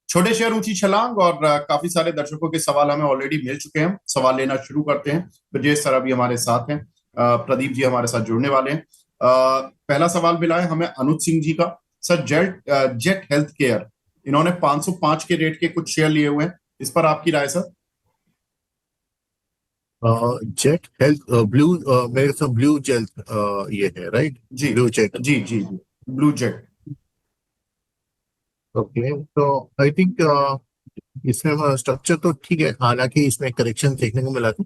छोटे शेयर ऊंची छलांग। और काफी सारे दर्शकों के सवाल हमें ऑलरेडी मिल चुके हैं। सवाल लेना शुरू करते हैं। ब्रजेश सर अभी हमारे साथ हैं। प्रदीप जी हमारे साथ जुड़ने वाले हैं। पहला सवाल मिला है हमें अनुज सिंह जी का। सर, जेट हेल्थ केयर, इन्होंने 505 के रेट के कुछ शेयर लिए हुए हैं। इस पर आपकी राय सर? जेट हेल्थ ब्लू, मेरे से ब्लू जेट ये है राइट। जी ब्लू जेट। जी जी जी। Blue jet. ओके, तो आई थिंक इसमें स्ट्रक्चर तो ठीक है, हालांकि इसमें करेक्शन देखने को मिला था।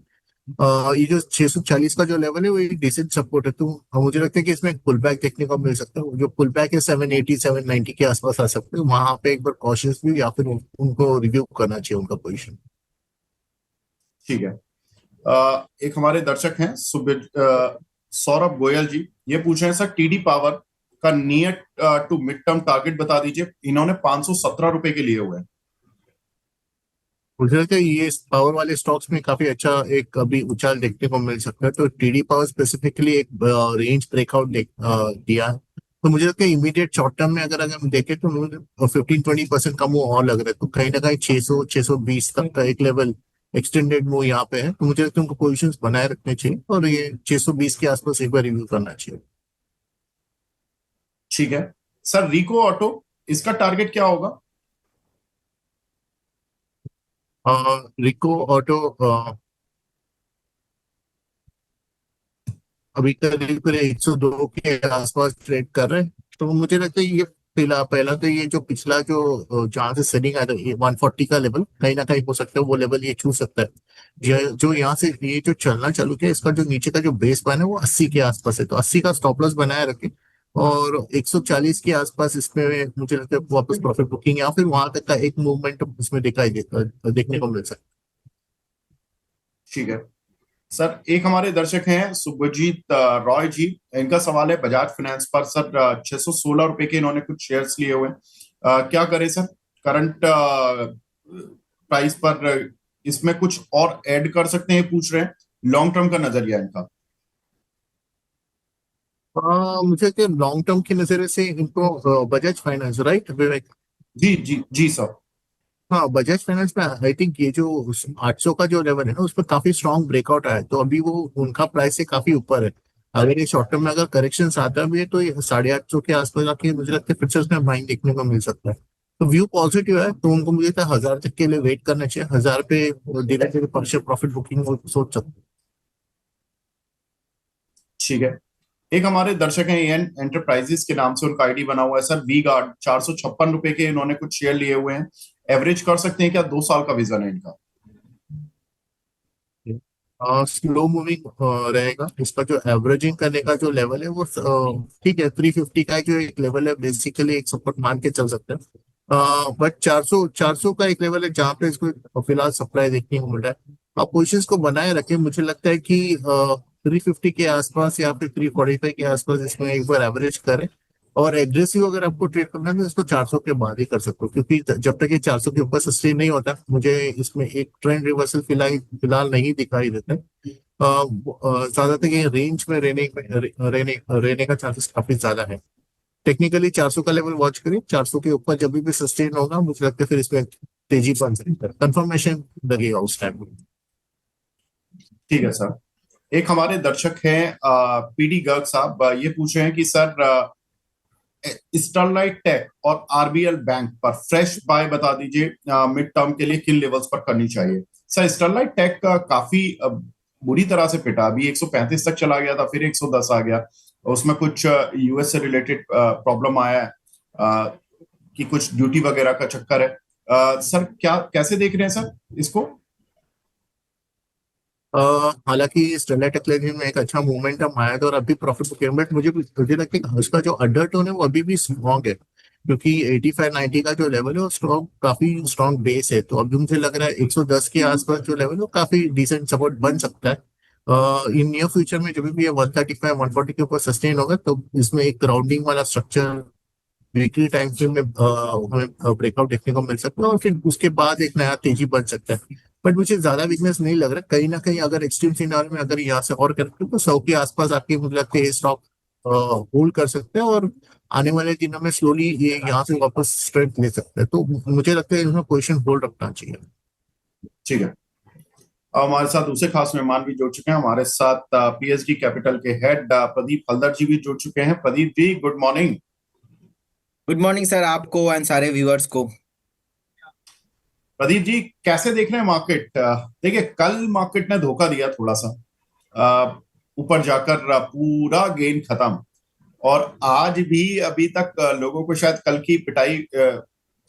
ये जो 640 का जो लेवल है वो एक डिसेंट सपोर्ट है, तो मुझे लगता है कि इसमें पुल बैक देखने को मिल सकता है। जो पुल बैक है 780 790 के आसपास आ सकते हैं, वहां पे एक बार कॉशियस भी, या फिर उनको रिव्यू करना चाहिए उनका पोजीशन। ठीक है। एक हमारे दर्शक हैं सौरभ गोयल जी। ये पूछ रहे हैं सर, टीडी पावर का near to mid term target बता दीजिए। इन्होंने 517 रुपए के लिए हुए हैं। मुझे लगता है ये पावर वाले स्टॉक्स में काफी अच्छा एक अभी उछाल देखने को मिल सकता है, तो टीडी पावर स्पेसिफिकली एक रेंज ब्रेकआउट दिया है। तो मुझे लगता है इमीडिएट शॉर्ट टर्म में अगर अगर हम देखें तो मुझे 15-20% का मूव और लग रहा है, तो कहीं ना कहीं 600 620 तक का एक लेवल एक्सटेंडेड मूव यहाँ पे है, तो मुझे लगता है उनको पोजिशन बनाए रखने चाहिए और ये 620 के आसपास एक बार रिव्यू करना चाहिए। ठीक है सर, रिको ऑटो, इसका टारगेट क्या होगा? रिको ऑटो अभी करीब करीब 102 के आसपास ट्रेड कर रहे हैं, तो मुझे लगता है ये पहला पहला तो ये जो पिछला जो जहाँ से सेलिंग आया था, ये 140 का लेवल कहीं ना कहीं हो सकता है, वो लेवल ये छू सकता है। जो यहाँ से ये जो चलना चालू किया, इसका जो नीचे का जो बेस बना है वो 80 के आसपास है, तो 80 का स्टॉप लॉस बनाए रखें। और 140 के आसपास इसमें मुझे लगता है वापस प्रॉफिट बुकिंग या फिर वहां तक का एक मूवमेंट इसमें दिखाई देखने को मिल सकता ठीक है सर, एक हमारे दर्शक हैं सुभजीत रॉय जी। इनका सवाल है बजाज फाइनेंस पर। सर, 616 रुपए के इन्होंने कुछ शेयर्स लिए हुए हैं। क्या करें सर, करंट प्राइस पर? इसमें कुछ और ऐड कर सकते हैं, पूछ रहे हैं। लॉन्ग टर्म का नजरिया इनका। है। मुझे लगता है लॉन्ग टर्म की नजर से इनको बजाज फाइनेंस राइट विवेक। जी जी जी सर। हाँ, बजाज फाइनेंस में आई थिंक ये जो 800 का जो लेवल है ना, उस पर काफी स्ट्रॉन्ग ब्रेकआउट आया है, तो अभी वो उनका प्राइस से काफी ऊपर है। अगर ये शॉर्ट टर्म में अगर करेक्शन आता भी है तो ये 850 के आसपास आके मुझे लगता है फिर से उसमें बाइंग देखने को मिल सकता है। तो व्यू पॉजिटिव है, तो उनको मुझे लगता है 1000 तक के लिए वेट करना चाहिए। 1000 पे धीरे धीरे परसेंट प्रॉफिट बुकिंग सोच सकते हैं। ठीक है। एक हमारे दर्शक हैं एन एंटरप्राइजेस के नाम से, उनका आईडी बना हुआ है सर, वी गार्ड। 456 रुपए के इन्होंने कुछ शेयर लिए हुए हैं। एवरेज कर सकते हैं क्या? 2 साल का विजन है इनका। स्लो मूविंग रहेगा, इसका जो एवरेजिंग करने का जो लेवल है वो ठीक है, 350 का जो एक लेवल है बेसिकली एक सपोर्ट मान के चल सकते हैं। बट 400 का एक लेवल है जहाँ पे इसको फिलहाल सप्लाई देखने को मिल रहा है। आप पोजिशंस को बनाए रखें, मुझे लगता है कि 350 के आसपास या फिर 345 के आसपास इसमें एक बार एवरेज करें। और एग्रेसिव अगर आपको ट्रेड करना है तो इसको 400 के बाद ही कर सकते हो, क्योंकि जब तक ये 400 के ऊपर सस्टेन नहीं होता, मुझे इसमें एक ट्रेंड रिवर्सल फिलहाल फिलहाल नहीं दिखाई देता है। ज्यादातर ये रेंज में रहने का चांसेस काफी ज्यादा है। टेक्निकली 400 का लेवल वॉच करिए, 400 के ऊपर जब भी सस्टेन होगा मुझे लगता है फिर इसमें तेजी बन सकती है, कंफर्मेशन लगेगा उस टाइम। ठीक है सर। एक हमारे दर्शक हैं पीडी गर्ग साहब। ये पूछ रहे हैं कि सर, स्टरलाइट टेक और आरबीएल बैंक पर फ्रेश बाय बता दीजिए। मिड टर्म के लिए किन लेवल्स पर करनी चाहिए? सर, स्टरलाइट टेक का काफी बुरी तरह से पिटा। अभी 135 तक चला गया था, फिर 110 आ गया। उसमें कुछ यूएस से रिलेटेड प्रॉब्लम आया है, कि कुछ ड्यूटी वगैरह का चक्कर है। सर, क्या कैसे देख रहे हैं सर इसको? हालांकि स्टेलाइट टेक्नोलॉजी में एक अच्छा मोमेंटम आया था और अभी प्रॉफिट बुकिंग, बट मुझे लगता है कि उसका जो अंडरटोन है वो अभी भी स्ट्रॉन्ग है, क्योंकि 85-90 का जो लेवल है वो स्ट्रॉन्ग, काफी स्ट्रॉन्ग बेस है, तो अभी मुझे लग रहा है 110 के आसपास जो लेवल है वो काफी डिसेंट सपोर्ट बन सकता है। इन नियर फ्यूचर में जब भी ये 135 140 के ऊपर सस्टेन होगा तो इसमें एक राउंडिंग वाला स्ट्रक्चर वीकली टाइम फ्रेम में हमें ब्रेकआउट देखने को मिल सकता है और फिर उसके बाद एक नया तेजी बन सकता है। बट मुझे ज्यादा वीकनेस नहीं लग रहा, कहीं ना कहीं अगर एक्सट्रीम सिनारियो में अगर यहाँ से और करते तो 100 के आसपास आपकी मुझे लगता है स्टॉक होल्ड कर सकते हैं और आने वाले दिनों में स्लोली ये यहाँ से वापस स्ट्रेंथ ले सकते हैं। तो मुझे लगता है इसमें पोजीशन होल्ड रखना चाहिए। ठीक है। अब हमारे साथ दूसरे खास मेहमान भी जुड़ चुके हैं। हमारे साथ पीएसडी कैपिटल के हेड प्रदीप हल्दर जी भी जुड़ चुके हैं। Pradeep ji, good morning. Good morning sir, आपको एंड सारे व्यूअर्स को। प्रदीप जी, कैसे देख रहे हैं मार्केट? देखिए, कल मार्केट ने धोखा दिया थोड़ा सा, ऊपर जाकर पूरा गेन खत्म। और आज भी अभी तक लोगों को शायद कल की पिटाई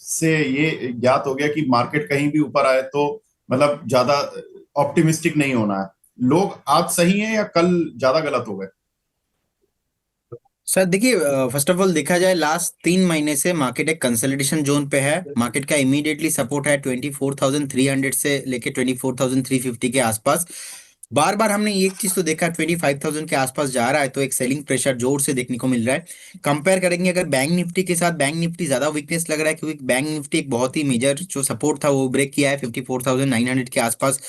से ये ज्ञात हो गया कि मार्केट कहीं भी ऊपर आए तो मतलब ज्यादा ऑप्टिमिस्टिक नहीं होना है। लोग आज सही हैं या कल ज्यादा गलत हो गए? सर देखिए, फर्स्ट ऑफ ऑल देखा जाए लास्ट 3 महीने से मार्केट एक कंसोलिडेशन जोन पे है। मार्केट का इमीडिएटली सपोर्ट है 24,300 से लेके 24,350 के आसपास। बार बार हमने एक चीज तो देखा, 25,000 के आसपास जा रहा है तो एक सेलिंग प्रेशर जोर से देखने को मिल रहा है। कंपेयर करेंगे अगर बैंक निफ्टी के साथ, बैंक निफ्टी ज्यादा वीकनेस लग रहा है क्योंकि बैंक निफ्टी एक बहुत ही मेजर जो सपोर्ट था वो ब्रेक किया है 54,900 के आसपास।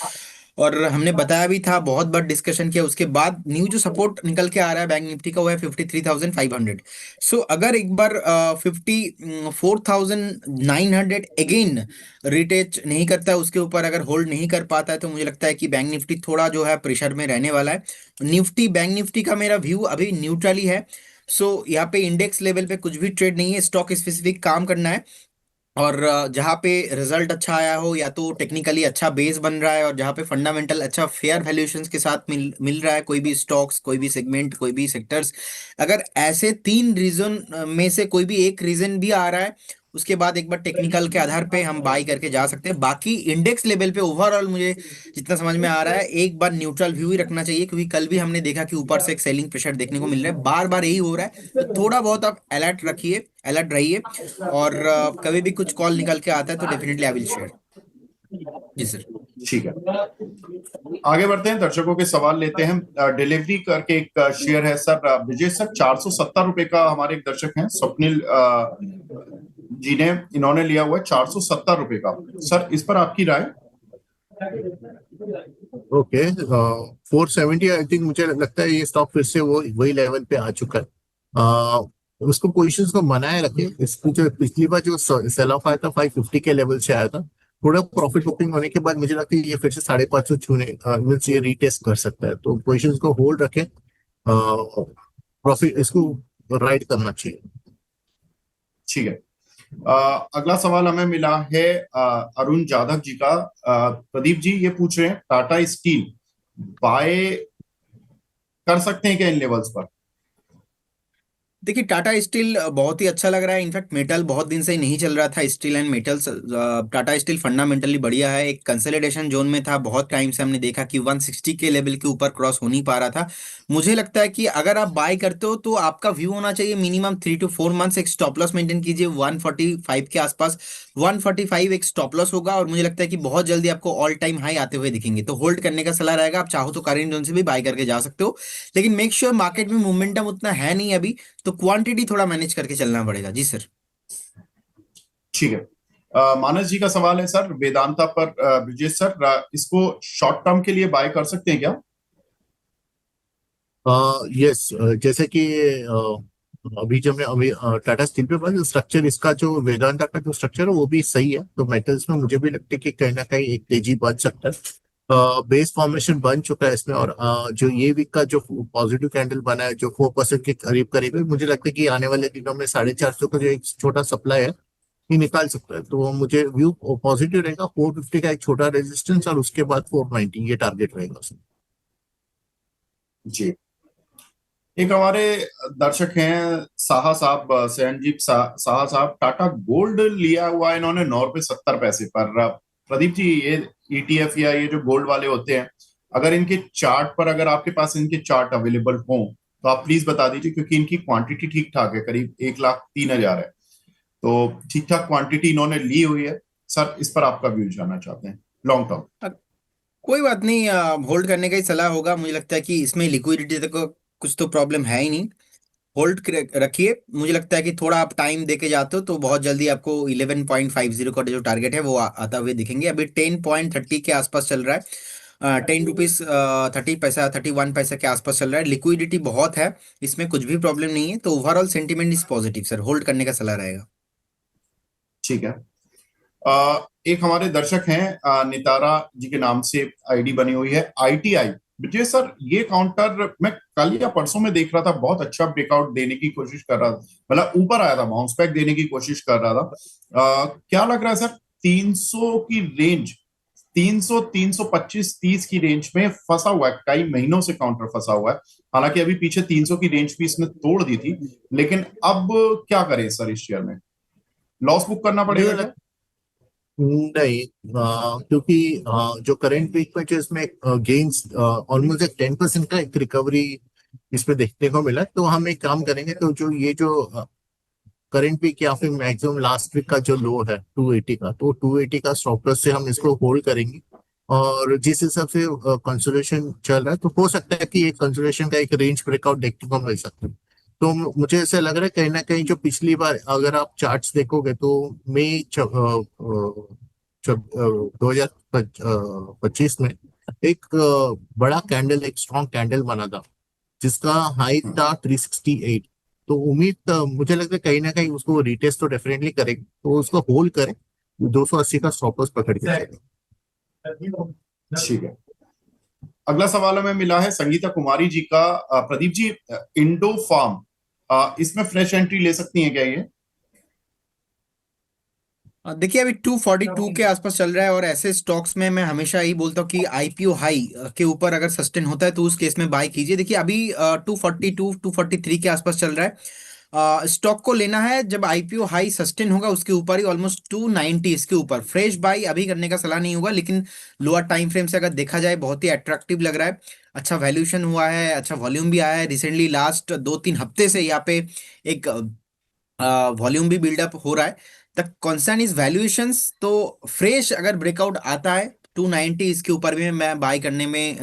और हमने बताया भी था, बहुत बार डिस्कशन किया, उसके बाद न्यू जो सपोर्ट निकल के आ रहा है बैंक निफ्टी का वो है 53,500। सो अगर एक बार 54,900 अगेन रिटेच नहीं करता है, उसके ऊपर अगर होल्ड नहीं कर पाता है, तो मुझे लगता है कि बैंक निफ्टी थोड़ा जो है प्रेशर में रहने वाला है। निफ्टी, बैंक निफ्टी का मेरा व्यू अभी न्यूट्रली है। सो यहाँ पे इंडेक्स लेवल पे कुछ भी ट्रेड नहीं है, स्टॉक स्पेसिफिक काम करना है। और जहाँ पे रिजल्ट अच्छा आया हो या तो टेक्निकली अच्छा बेस बन रहा है और जहाँ पे फंडामेंटल अच्छा फेयर वैल्यूएशंस के साथ मिल मिल रहा है, कोई भी स्टॉक्स, कोई भी सेगमेंट, कोई भी सेक्टर्स, अगर ऐसे 3 रीजन में से कोई भी एक रीजन भी आ रहा है, उसके बाद एक बार टेक्निकल के आधार पे हम बाई करके जा सकते हैं। बाकी इंडेक्स लेवल पे ओवरऑल मुझे जितना समझ में आ रहा है, एक बार न्यूट्रल व्यू ही रखना चाहिए क्योंकि कल भी हमने देखा कि ऊपर से एक सेलिंग प्रेशर देखने को मिल रहा है, बार बार यही हो रहा है। तो थोड़ा बहुत आप अलर्ट रखिए, अलर्ट रहिए। और कभी भी कुछ कॉल निकल के आता है तो डेफिनेटली आई विल शेयर। जी सर। ठीक है, आगे बढ़ते हैं, दर्शकों के सवाल लेते हैं। डिलीवरी करके एक शेयर है सर, विजय सर, 470 रुपए का हमारे एक दर्शक हैं स्वप्निल जी ने, इन्होंने लिया हुआ है 470 रुपए का। सर, इस पर आपकी राय? ओके, 470 आई थिंक मुझे लगता है ये स्टॉक फिर से वो वही लेवल पे आ चुका है। उसको पोजीशंस को बनाए रखे। इसकी जो पिछली बार जो सेल ऑफ आया था 550 के लेवल से आया था, थोड़ा प्रॉफिट बुकिंग होने के बाद मुझे लगता है ये फिर से 550 छूने मीन्स ये रीटेस्ट कर सकता है। तो पोजीशंस को होल्ड रखें, प्रॉफिट इसको राइड करना चाहिए। ठीक है। अगला सवाल हमें मिला है अरुण जाधव जी का। प्रदीप जी ये पूछ रहे हैं, टाटा स्टील बाय कर सकते हैं क्या इन लेवल्स पर? देखिए, टाटा स्टील बहुत ही अच्छा लग रहा है। इनफैक्ट मेटल बहुत दिन से ही नहीं चल रहा था, steel and metals. Tata steel fundamentally बढ़िया है, एक कंसोलिडेशन जोन में था। बहुत टाइम से हमने देखा कि 160 के लेवल के ऊपर क्रॉस हो नहीं पा रहा था। मुझे लगता है कि अगर आप बाय करते हो तो आपका व्यू होना चाहिए मिनिमम 3 to 4 मंथ्स। एक स्टॉप लॉस मेंटेन कीजिए 145 के आसपास। 145 एक स्टॉप लॉस होगा और मुझे लगता है कि बहुत जल्दी आपको ऑल टाइम हाई आते हुए दिखेंगे, तो होल्ड करने का सलाह रहेगा। आप चाहो तो करेंट जोन से भी बाय करके जा सकते हो, लेकिन मेक श्योर मार्केट में मोमेंटम उतना है नहीं अभी, तो क्वांटिटी थोड़ा मैनेज करके चलना पड़ेगा। जी सर। ठीक है। मानस जी का सवाल है सर, वेदांता पर ब्रिजेश सर, इसको शॉर्ट टर्म के लिए बाय कर सकते हैं क्या? यस, जैसे कि अभी जब मैं अभी टाटा स्टील पे बात, स्ट्रक्चर इसका जो वेदांता का जो स्ट्रक्चर है वो भी सही है। तो मेटल्स में मुझे भी लगता है कि कहीं ना कहीं एक तेजी बन सकता है। बेस फॉर्मेशन बन चुका है इसमें, और जो ये वीक का जो पॉजिटिव कैंडल बना है जो 4% के करीब करीब है, मुझे लगता है कि आने वाले दिनों में 450 का जो एक छोटा सप्लाई है ये निकाल सकता है। तो मुझे व्यू पॉजिटिव रहेगा। 450 का एक छोटा रेजिस्टेंस और उसके बाद 490 ये टारगेट रहेगा उसमें। जी। एक हमारे दर्शक हैं साहा साहब, सहनजीत साहा साहब, टाटा गोल्ड लिया हुआ है इन्होंने 9 रुपए 70 पैसे पर। प्रदीप जी, ये ईटीएफ या ये जो गोल्ड वाले होते हैं, अगर इनके चार्ट पर, अगर आपके पास इनके चार्ट अवेलेबल हो तो आप प्लीज बता दीजिए, क्योंकि इनकी क्वांटिटी ठीक ठाक है, करीब 1,03,000 है। तो ठीक ठाक क्वांटिटी इन्होंने ली हुई है। सर, इस पर आपका व्यू जानना चाहते हैं, लॉन्ग टर्म। कोई बात नहीं, होल्ड करने का ही सलाह होगा। मुझे लगता है कि इसमें लिक्विडिटी तक कुछ तो प्रॉब्लम है ही नहीं। होल्ड रखिए। मुझे लगता है कि थोड़ा आप टाइम देके जाते हो तो बहुत जल्दी आपको 11.50 का जो टारगेट है वो आता हुए दिखेंगे। अभी 10.30 के आसपास चल रहा है। ₹10 30 पैसा 31 पैसा के आसपास चल रहा है। लिक्विडिटी बहुत है, इसमें कुछ भी प्रॉब्लम नहीं है, तो overall sentiment is positive sir, hold करने का सलाह रहेगा। ठीक है। एक हमारे दर्शक हैं, नितारा जी के नाम से आईडी बनी हुई है, ITI। विजय सर, ये काउंटर मैं कल या परसों में देख रहा था, बहुत अच्छा ब्रेकआउट देने की कोशिश कर रहा था, मतलब ऊपर आया था, बाउंस बैक देने की कोशिश कर रहा था। क्या लग रहा है सर, 300 की रेंज, 300 325 30 की रेंज में फंसा हुआ है, कई महीनों से काउंटर फंसा हुआ है। हालांकि अभी पीछे 300 की रेंज भी इसने तोड़ दी थी, लेकिन अब क्या करें सर, इस शेयर में लॉस बुक करना मुझे पड़ेगा क्या? लग नहीं, क्योंकि जो करंट वीक में जो इसमें गेन्स ऑलमोस्ट एक 10% का एक रिकवरी इसमें देखने को मिला, तो हम एक काम करेंगे, तो जो ये जो करंट वीक या फिर मैक्सिमम लास्ट वीक का जो लो है 280 का, तो 280 का स्टॉप लॉस से हम इसको होल्ड करेंगे। और जिस हिसाब से कंसोलिडेशन चल रहा है, तो हो सकता है कि एक कंसोलिडेशन का एक रेंज ब्रेकआउट देखने को मिल सकता है। तो मुझे ऐसा लग रहा है कहीं ना कहीं जो पिछली बार अगर आप चार्ट्स देखोगे, तो मई 2025 में एक बड़ा कैंडल, एक स्ट्रॉन्ग कैंडल बना था, जिसका हाई था 368। तो उम्मीद मुझे लगता है कहीं ना कहीं उसको रिटेस्ट तो डेफिनेटली करेगी, तो उसको होल्ड करें, 280 का स्टॉप लॉस पकड़ के चलें। ठीक है। अगला सवाल हमें मिला है संगीता कुमारी जी का। प्रदीप जी, इंडो फार्म, इसमें फ्रेश एंट्री ले सकती हैं क्या ये? देखिए अभी 242 के आसपास चल रहा है, और ऐसे स्टॉक्स में मैं हमेशा यही बोलता हूँ कि आईपीओ हाई के ऊपर अगर सस्टेन होता है तो उस केस में बाय कीजिए। देखिए अभी 242 243 के आसपास चल रहा है। स्टॉक को लेना है जब आईपीओ हाई सस्टेन होगा उसके ऊपर ही, ऑलमोस्ट 290 इसके ऊपर। फ्रेश बाय अभी करने का सलाह नहीं होगा, लेकिन लोअर टाइम फ्रेम से अगर देखा जाए बहुत ही अट्रैक्टिव लग रहा है। अच्छा वैल्यूएशन हुआ है, अच्छा वॉल्यूम भी आया है रिसेंटली, लास्ट 2-3 हफ्ते से यहाँ पे एक वॉल्यूम भी बिल्डअप हो रहा है। द कॉन्सर्न इज वैल्यूएशंस, तो फ्रेश अगर ब्रेकआउट आता है 290 इसके ऊपर भी मैं बाय करने में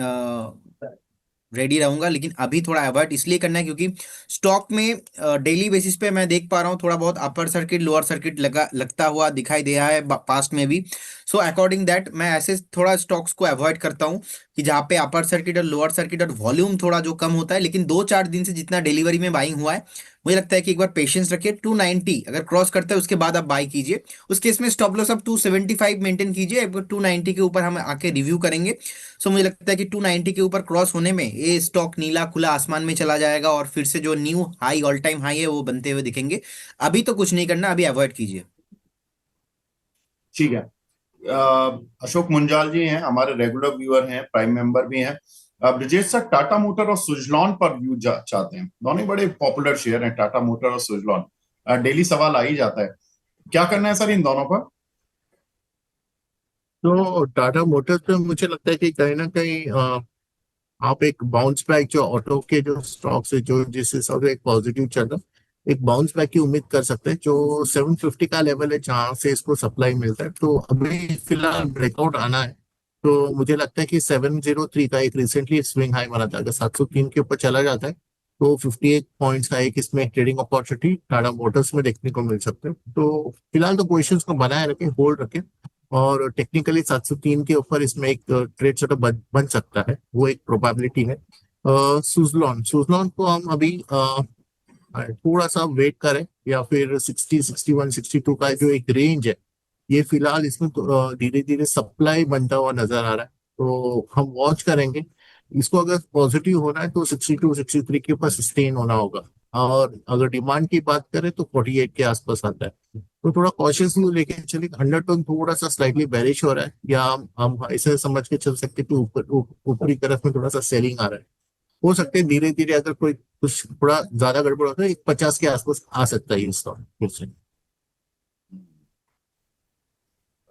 रेडी रहूंगा, लेकिन अभी थोड़ा अवॉइड इसलिए करना है क्योंकि स्टॉक में डेली बेसिस पे मैं देख पा रहा हूँ थोड़ा बहुत अपर सर्किट लोअर सर्किट लगता हुआ दिखाई दे रहा है पास्ट में भी। सो अकॉर्डिंग दैट मैं ऐसे थोड़ा स्टॉक्स को अवॉइड करता हूँ कि जहाँ पे अपर सर्किट और लोअर सर्किट और वॉल्यूम थोड़ा जो कम होता है। लेकिन 2-4 दिन से जितना डिलीवरी में बाइंग हुआ है, मुझे लगता है कि एक बार पेशेंस रखिए। 290 अगर क्रॉस करता है उसके बाद आप बाई कीजिए, उस केस में स्टॉप लॉस आप 275 मेंटेन कीजिए। 290 के ऊपर हम आके रिव्यू करेंगे। सो मुझे लगता है कि 290 के ऊपर क्रॉस होने में ये स्टॉक नीला खुला आसमान में चला जाएगा, और फिर से जो new high all time high है वो बनते हुए दिखेंगे। अभी तो कुछ नहीं करना, अभी अवॉइड कीजिए। ठीक है। अशोक मुंजाल जी हैं, हमारे रेगुलर व्यूअर हैं, प्राइम मेंबर भी हैं। ब्रजेश सर, टाटा मोटर और सुजलॉन पर व्यू चाहते हैं। दोनों ही बड़े पॉपुलर शेयर हैं, टाटा मोटर और सुजलॉन। डेली सवाल आ ही जाता है, क्या करना है सर इन दोनों पर? तो टाटा मोटर्स पे मुझे लगता है कि कहीं ना कहीं आप एक बाउंस बैक, जो ऑटो के जो स्टॉक्स है, जो जिस हिसाब से एक पॉजिटिव चल रहा है, एक बाउंस बैक की उम्मीद कर सकते हैं। जो 750 का लेवल है जहां से इसको सप्लाई मिलता है, तो अभी फिलहाल ब्रेकआउट आना है। तो मुझे लगता है कि 703 का एक रिसेंटली स्विंग हाई बना था, अगर 703 के ऊपर चला जाता है, तो 58 पॉइंट्स का एक इसमें ट्रेडिंग अपॉर्चुनिटी टाटा मोटर्स में देखने को मिल सकते हैं। तो फिलहाल तो पोजिशंस को बनाए रखें, होल्ड रखें, और टेक्निकली 703 के ऊपर इसमें एक ट्रेड सेटअप बन सकता है, वो एक प्रोबेबिलिटी है। सुजलॉन सुजलॉन को हम अभी थोड़ा सा वेट करें, या फिर 60 61 62 का जो एक रेंज है, ये फिलहाल इसमें धीरे धीरे सप्लाई बनता हुआ नजर आ रहा है, तो हम वॉच करेंगे इसको। अगर पॉजिटिव होना है तो 62 63 के ऊपर सस्टेन होना होगा, और अगर डिमांड की बात करें तो 48 के आसपास आता है। तो थोड़ा कॉशियस व्यू लेके चलिए। अंडरटोन थोड़ा सा स्लाइटली बेरिश हो रहा है, या हम ऐसे समझ के चल सकते हैं कि ऊपरी तरफ में थोड़ा सा सेलिंग आ रहा है। हो सकते हैं धीरे धीरे अगर कोई कुछ थोड़ा ज्यादा गड़बड़ होता है, 50 के आसपास आ सकता है ये स्टॉक फिर से।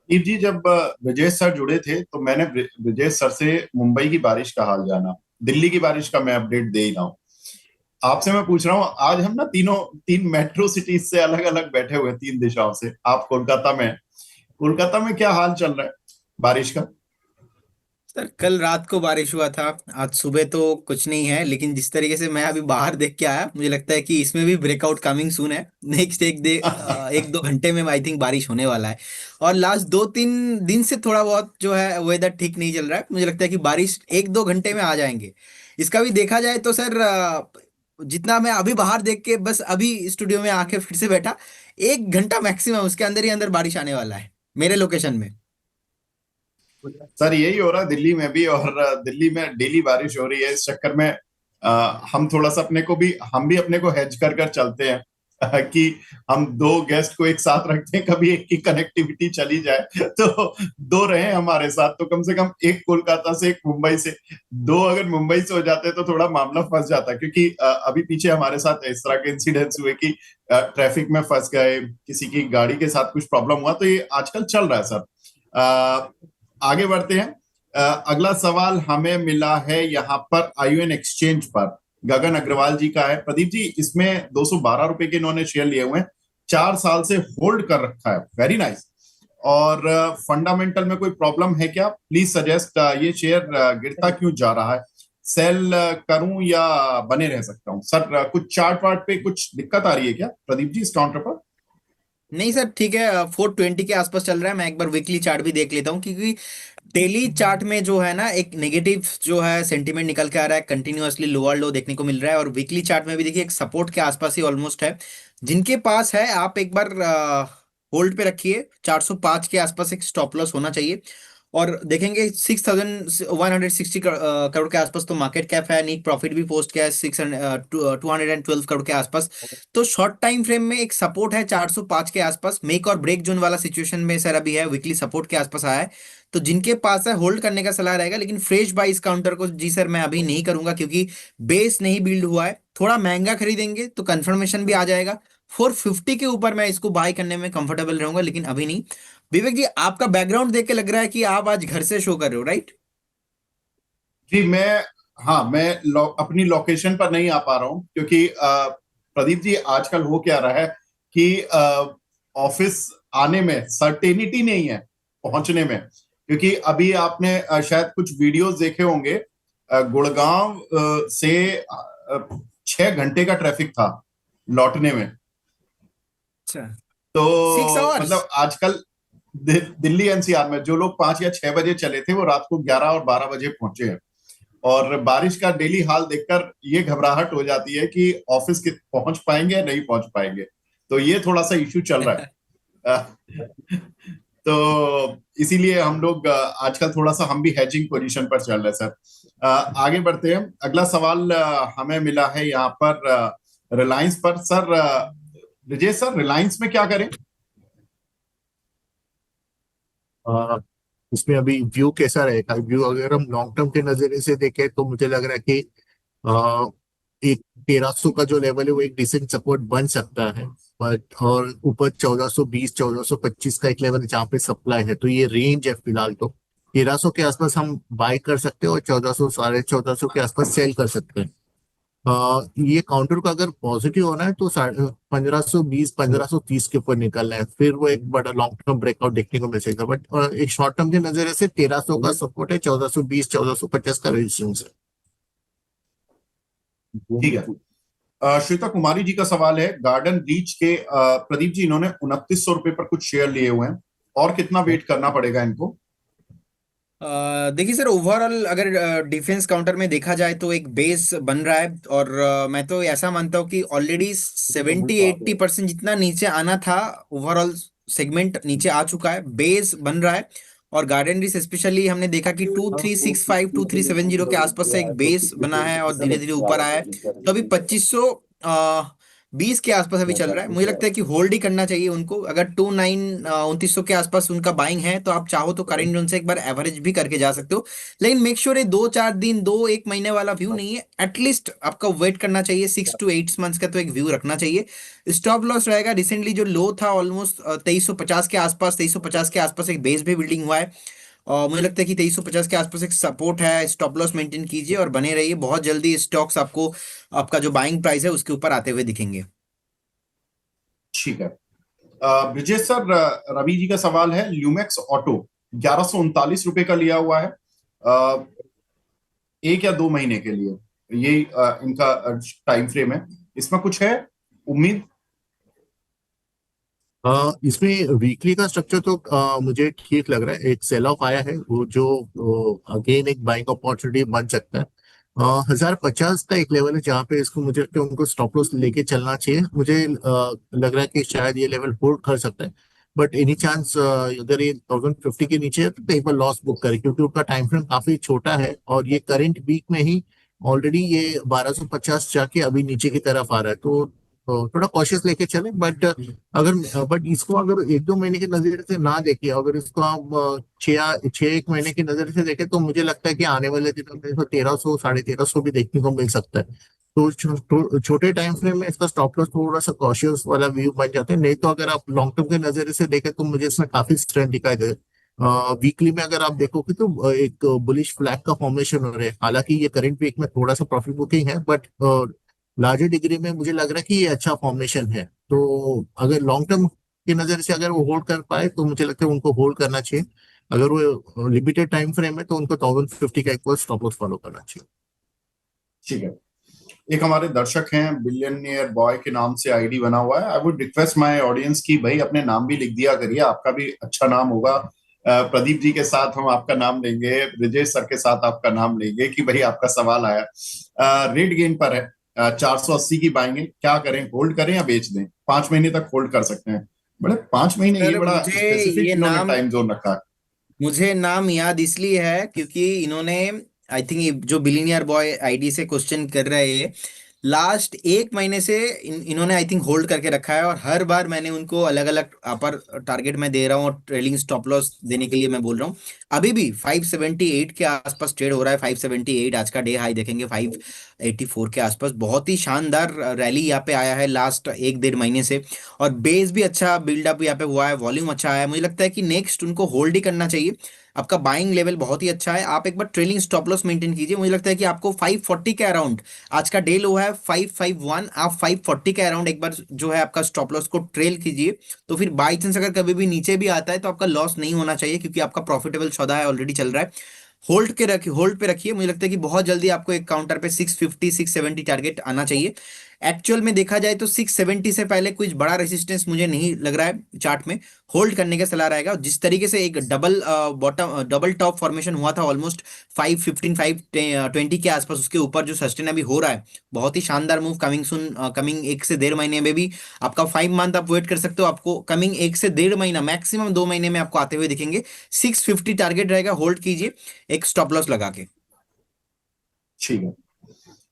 ईद जी, जब विजय सर जुड़े थे तो मैंने विजय सर से मुंबई की बारिश का हाल जाना, दिल्ली की बारिश का मैं अपडेट दे ही रहा हूँ। आपसे मैं पूछ रहा हूँ, आज हम ना तीन मेट्रो सिटीज से अलग अलग बैठे हुए, तीन दिशाओं से। आप कोलकाता में, कोलकाता में क्या हाल चल रहा है बारिश का? सर कल रात को बारिश हुआ था, आज सुबह तो कुछ नहीं है, लेकिन जिस तरीके से मैं अभी बाहर देख के आया, मुझे लगता है कि इसमें भी ब्रेकआउट कमिंग सून है। नेक्स्ट एक दो घंटे में आई थिंक बारिश होने वाला है। और लास्ट 2-3 दिन से थोड़ा बहुत जो है वेदर ठीक नहीं चल रहा है, मुझे लगता है कि बारिश 1-2 घंटे में आ जाएंगे। इसका भी देखा जाए तो सर, जितना मैं अभी बाहर देख के बस अभी स्टूडियो में आके फिर से बैठा, 1 घंटा मैक्सिमम उसके अंदर ही अंदर बारिश आने वाला है मेरे लोकेशन में। सर यही हो रहा है दिल्ली में भी, और दिल्ली में डेली बारिश हो रही है। इस चक्कर में हम थोड़ा सा हम भी अपने को हेज कर कर चलते हैं, कि हम दो गेस्ट को एक साथ रखते हैं, कभी एक की कनेक्टिविटी चली जाए तो दो रहे हमारे साथ, तो कम से कम एक कोलकाता से एक मुंबई से, दो अगर मुंबई से हो जाते तो थोड़ा मामला फंस जाता। क्योंकि अभी पीछे हमारे साथ इस तरह के इंसिडेंट्स हुए कि ट्रैफिक में फंस गए, किसी की गाड़ी के साथ कुछ प्रॉब्लम हुआ, तो ये आजकल चल रहा है सर। आगे बढ़ते हैं। अगला सवाल हमें मिला है यहाँ पर आईयूएन एक्सचेंज पर, गगन अग्रवाल जी का है। प्रदीप जी, इसमें 212 रुपए के इन्होंने शेयर लिए हुए हैं, 4 साल से होल्ड कर रखा है, वेरी नाइस। और फंडामेंटल में कोई प्रॉब्लम है क्या, प्लीज सजेस्ट। ये शेयर गिरता क्यों जा रहा है, सेल करूं या बने रह सकता हूं सर? कुछ चार्ट वार्ट पे कुछ दिक्कत आ रही है क्या प्रदीप जी इस काउंटर पर? नहीं सर, ठीक है, 420 के आसपास चल रहा है। मैं एक बार वीकली चार्ट भी देख लेता हूँ, क्योंकि डेली चार्ट में जो है ना एक नेगेटिव जो है सेंटीमेंट निकल के आ रहा है, कंटिन्यूअसली लोअर लो देखने को मिल रहा है। और वीकली चार्ट में भी देखिए एक सपोर्ट के आसपास ही ऑलमोस्ट है। जिनके पास है आप एक बार होल्ड पे रखिए, 405 के आसपास एक स्टॉप लॉस होना चाहिए। और देखेंगे 6160 करोड़ के आसपास तो मार्केट कैप है, नीट प्रॉफिट भी पोस्ट किया है 212 करोड़ के आसपास। तो शॉर्ट टाइम फ्रेम में एक सपोर्ट है 405 के आसपास, मेक और ब्रेक जोन वाला सिचुएशन में सर अभी है, वीकली सपोर्ट के आसपास आया है। तो जिनके पास है होल्ड करने का सलाह रहेगा, लेकिन फ्रेश बाय इस काउंटर को जी सर मैं अभी नहीं करूंगा, क्योंकि बेस नहीं बिल्ड हुआ है। थोड़ा महंगा खरीदेंगे तो कंफर्मेशन भी आ जाएगा। 450 के ऊपर मैं इसको बाय करने में कंफर्टेबल रहूंगा, लेकिन अभी नहीं। विवेक जी, आपका बैकग्राउंड देख के लग रहा है कि आप आज घर से शो कर रहे हो, राइट? जी मैं, हाँ मैं अपनी लोकेशन पर नहीं आ पा रहा हूँ, क्योंकि प्रदीप जी आजकल हो क्या रहा है कि ऑफिस आने में सर्टेनिटी नहीं है पहुंचने में। क्योंकि अभी आपने शायद कुछ वीडियोस देखे होंगे, गुड़गांव से 6 घंटे का ट्रैफिक था लौटने में। अच्छा। सिक्स तो आवर्स मतलब आजकल दिल्ली एनसीआर में जो लोग 5 या 6 बजे चले थे, वो रात को 11 और 12 बजे पहुंचे हैं। और बारिश का डेली हाल देखकर ये घबराहट हो जाती है कि ऑफिस के पहुंच पाएंगे या नहीं पहुंच पाएंगे। तो ये थोड़ा सा इश्यू चल रहा है। तो इसीलिए हम लोग आजकल थोड़ा सा हम भी हेजिंग पोजीशन पर चल रहे हैं सर। आगे बढ़ते हैं। अगला सवाल हमें मिला है यहाँ पर रिलायंस पर। सर विजय सर, रिलायंस में क्या करें? अ, इसमें अभी व्यू कैसा रहेगा? व्यू अगर हम लॉन्ग टर्म के नजरिए से देखें तो मुझे लग रहा है कि एक 1300 का जो लेवल है वो एक डिसेंट सपोर्ट बन सकता है। बट और ऊपर 1420 1425 का एक लेवल है जहाँ पे सप्लाई है, तो ये रेंज है फिलहाल। तो 1300 के आसपास हम बाय कर सकते हैं और 1400 1450 के आसपास सेल कर सकते हैं। ये काउंटर का अगर पॉजिटिव होना है तो 1520 1530 के ऊपर निकलना है, फिर वो एक बड़ा लॉन्ग टर्म ब्रेकआउट देखने को मिल सकता है। बट एक शॉर्ट टर्म के नजरिए से 1300 का सपोर्ट है, 1420 1450 का रेजिस्टेंस ठीक है। है। श्वेता कुमारी जी का सवाल है, गार्डन रीच के प्रदीप जी इन्होंने 2900 रुपए पर कुछ शेयर लिए हुए हैं, और कितना वेट करना पड़ेगा इनको? देखिए सर, ओवरऑल अगर डिफेंस काउंटर में देखा जाए तो एक बेस बन रहा है। और मैं तो ऐसा मानता हूँ कि ऑलरेडी 70-80% जितना नीचे आना था, ओवरऑल सेगमेंट नीचे आ चुका है, बेस बन रहा है। और गार्डन रिच स्पेशली हमने देखा कि 2365 2370 के आसपास से एक बेस बना है और धीरे धीरे ऊपर आया है। तो अभी 2520 के आसपास अभी चल रहा है। मुझे लगता है कि होल्ड ही करना चाहिए उनको। अगर 2900 के आसपास उनका बाइंग है, तो आप चाहो तो करेंट जोन से एक बार एवरेज भी करके जा सकते हो। लेकिन मेक श्योर ये 2-4 दिन 2-1 महीने वाला व्यू नहीं है, एटलीस्ट आपका वेट करना चाहिए, 6 to 8 मंथ्स का तो एक व्यू रखना चाहिए। स्टॉप लॉस रहेगा, रिसेंटली जो लो था ऑलमोस्ट 2350 के आसपास, 2350 के आसपास एक बेस भी बिल्डिंग हुआ है। और मुझे लगता है कि 2350 के आसपास एक सपोर्ट है। स्टॉप लॉस मेंटेन कीजिए और बने रहिए, बहुत जल्दी स्टॉक्स आपको आपका जो बाइंग प्राइस है उसके ऊपर आते हुए दिखेंगे। ठीक है। विजय सर, रवि जी का सवाल है, ल्यूमेक्स ऑटो 1139 रुपए का लिया हुआ है, एक या 2 महीने के लिए, ये इनका टाइम फ्रेम है। इसमें कुछ है उम्मीद? इसमें वीकली का स्ट्रक्चर तो मुझे ठीक लग रहा है। एक सेल ऑफ आया है वो जो अगेन एक बाइंग अपॉर्चुनिटी बन सकता है। 1050 का एक लेवल है जहाँ पे इसको मुझे लगता है उनको स्टॉप लॉस लेके चलना चाहिए। मुझे लग रहा है कि शायद ये लेवल होल्ड कर सकता है। बट एनी चांस अगर ये 1050 के नीचे है तो कहीं पर लॉस बुक करे, क्योंकि उसका टाइम फ्रेम काफी छोटा है और ये करंट वीक में ही ऑलरेडी ये 1250 जाके अभी नीचे की तरफ आ रहा है। तो थोड़ा कॉशियस लेके चले। बट इसको अगर 1-2 महीने की नजर से ना देखे, अगर इसको आप 6 एक महीने की नजर से देखें, तो मुझे लगता है कि आने वाले दिनों में इसको 1300 1350 भी देखने को मिल सकता है। तो छोटे टाइम फ्रेम में इसका स्टॉप लॉस थोड़ा सा कॉशियस वाला व्यू बन जाता है। नहीं तो अगर आप लॉन्ग टर्म के नजर से देखें तो मुझे इसमें काफी स्ट्रेंथ दिखाई दे। वीकली में अगर आप देखोगे तो एक बुलिश फ्लैग का फॉर्मेशन हो रहा है। हालांकि ये करंट वीक में थोड़ा सा प्रॉफिट बुकिंग है, बट लार्जर डिग्री में मुझे लग रहा है कि ये अच्छा फॉर्मेशन है। तो अगर लॉन्ग टर्म की नजर से अगर वो होल्ड कर पाए तो मुझे लगता है उनको होल्ड करना चाहिए। अगर वो लिमिटेड टाइम फ्रेम है तो उनको 1050 का एक बार स्टॉप लॉस फॉलो करना चाहिए। ठीक है। एक हमारे दर्शक हैं, बिलियनियर बॉय के नाम से आईडी बना हुआ है। I would request my audience की भाई अपने नाम भी लिख दिया करिए, आपका भी अच्छा नाम होगा। प्रदीप जी के साथ हम आपका नाम लेंगे, ब्रिजेश सर के साथ आपका नाम लेंगे कि भाई आपका सवाल आया। रेट गेन पर है, 480 की बाइंग है, क्या करें, होल्ड करें या बेच दें? 5 महीने तक होल्ड कर सकते हैं। बड़े 5 महीने, ये सर बड़ा मुझे स्पेसिफिक ये इन्होंने नाम टाइम जोन रखा है। मुझे नाम याद इसलिए है क्योंकि इन्होंने, आई थिंक जो बिलीनियर बॉय आईडी से क्वेश्चन कर रहे हैं, लास्ट 1 महीने से इन्होंने आई थिंक होल्ड करके रखा है, और हर बार मैंने उनको अलग अलग अपर टारगेट में दे रहा हूँ और ट्रेलिंग स्टॉप लॉस देने के लिए मैं बोल रहा हूँ। अभी भी 578 के आसपास ट्रेड हो रहा है। 578 आज का डे हाई देखेंगे 584 के आसपास। बहुत ही शानदार रैली यहाँ पे आया है लास्ट 1-1.5 महीने से, और बेस भी अच्छा बिल्डअप यहाँ पे हुआ है, वॉल्यूम अच्छा आया है। मुझे लगता है कि नेक्स्ट उनको होल्ड ही करना चाहिए। आपका बाइंग लेवल बहुत ही अच्छा है, आप एक बार ट्रेलिंग स्टॉप लॉस मेंटेन कीजिए। मुझे लगता है कि आपको 540 के अराउंड, आज का डे लो है 551, आप 540 के अराउंड एक बार जो है आपका स्टॉप लॉस को ट्रेल कीजिए। तो फिर बाई चांस अगर कभी भी नीचे भी आता है तो आपका लॉस नहीं होना चाहिए, क्योंकि आपका प्रॉफिटेबल सौदा है, ऑलरेडी चल रहा है। होल्ड पे रखिए। मुझे लगता है कि बहुत जल्दी आपको एक काउंटर पे 650 670 टारगेट आना चाहिए। एक्चुअल में देखा जाए तो 670 से पहले कुछ बड़ा रेजिस्टेंस मुझे नहीं लग रहा है चार्ट में। होल्ड करने का सलाह रहेगा। जिस तरीके से एक डबल टॉप फॉर्मेशन हुआ था ऑलमोस्ट 515 520 के आसपास, उसके ऊपर जो सस्टेन अभी हो रहा है, बहुत ही शानदार मूव कमिंग सुन। कमिंग 1 से 1.5 महीने में भी आपका 5 मंथ आप वेट कर सकते हो। आपको कमिंग 1 से 1.5 महीना, मैक्सिमम 2 महीने में आपको आते हुए दिखेंगे। 650 टारगेट रहेगा, होल्ड कीजिए एक स्टॉप लॉस लगा के। ठीक है।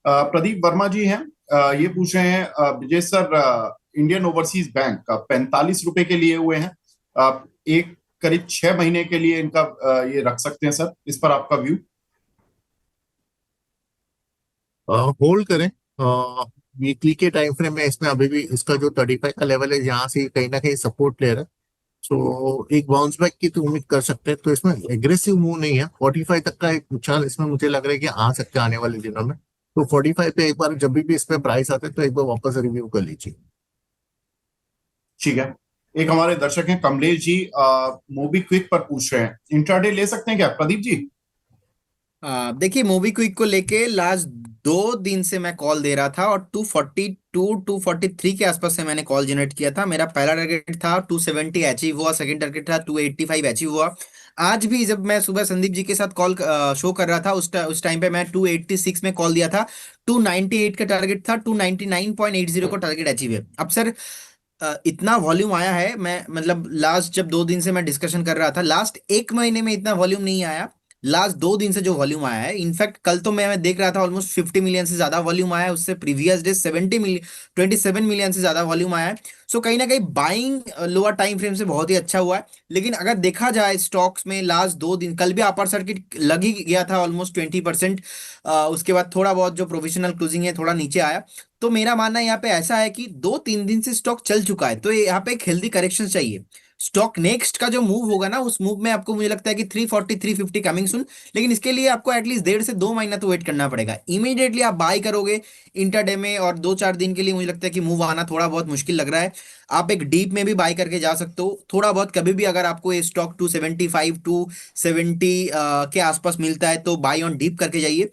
प्रदीप वर्मा जी हैं, ये पूछ रहे हैं, विजय सर, इंडियन ओवरसीज बैंक का 45 रुपए के लिए हुए हैं, एक करीब 6 महीने के लिए इनका ये रख सकते हैं सर, इस पर आपका व्यू? होल्ड करें। वीकली के टाइम फ्रेम में इसमें अभी भी इसका जो 35 का लेवल है यहाँ से कहीं ना कहीं सपोर्ट ले रहा है। सो एक बाउंस बैक की तो उम्मीद कर सकते हैं। तो इसमें एग्रेसिव मूव नहीं है। 45 तक का एक उछाल इसमें मुझे लग रहा है कि आ सकते हैं आने वाले दिनों में। तो 45 पे एक बार जब भी इस पे प्राइस आते हैं तो एक बार वापस रिव्यू कर लीजिए। ठीक है। एक हमारे दर्शक हैं कमलेश जी, मोबी क्विक पर पूछ रहे हैं, इंट्राडे ले सकते हैं क्या प्रदीप जी? देखिए मूवी क्विक को लेके लास्ट 2 दिन से मैं कॉल दे रहा था, और 242 243 के आसपास से मैंने कॉल जनरेट किया था। मेरा पहला टारगेट था 270 अचीव हुआ, सेकंड टारगेट था 285 अचीव हुआ। आज भी जब मैं सुबह संदीप जी के साथ कॉल शो कर रहा था, उस टाइम पे मैं 286 में कॉल दिया था। 298 का टारगेट था, 299.80 का टारगेट अचीव है। अब सर इतना वॉल्यूम आया है, मैं मतलब लास्ट जब 2 दिन से मैं डिस्कशन कर रहा था, लास्ट 1 महीने में इतना वॉल्यूम नहीं आया। लास्ट 2 दिन से जो वॉल्यूम आया है, इनफैक्ट कल तो मैं देख रहा था ऑलमोस्ट 50 मिलियन से ज्यादा वॉल्यूम आया है। उससे प्रीवियस डे 70 मिलियन 27 मिलियन से ज्यादा वॉल्यूम आया है। सो कहीं ना कहीं बाइंग लोअर टाइम फ्रेम से बहुत ही अच्छा हुआ है। लेकिन अगर देखा जाए स्टॉक्स में लास्ट 2 दिन, कल भी अपर सर्किट लग ही गया था ऑलमोस्ट 20%। उसके बाद थोड़ा बहुत जो प्रोविजनल क्लोजिंग है थोड़ा नीचे आया। तो मेरा मानना यहाँ पे ऐसा है कि 2-3 दिन से स्टॉक चल चुका है, तो यहाँ पे एक हेल्दी करेक्शन चाहिए। स्टॉक नेक्स्ट का जो मूव होगा ना, उस मूव में आपको मुझे लगता है कि 340 350 कमिंग सुन। लेकिन इसके लिए आपको एटलीस्ट 1.5 से 2 महीना तो वेट करना पड़ेगा। इमीडिएटली आप बाय करोगे इंटरडे में और 2-4 दिन के लिए, मुझे लगता है कि मूव आना थोड़ा बहुत मुश्किल लग रहा है। आप एक डीप में भी बाय करके जा सकते हो थोड़ा बहुत। कभी भी अगर आपको ये स्टॉक 275 270 के आसपास मिलता है तो बाय ऑन डीप करके जाइए।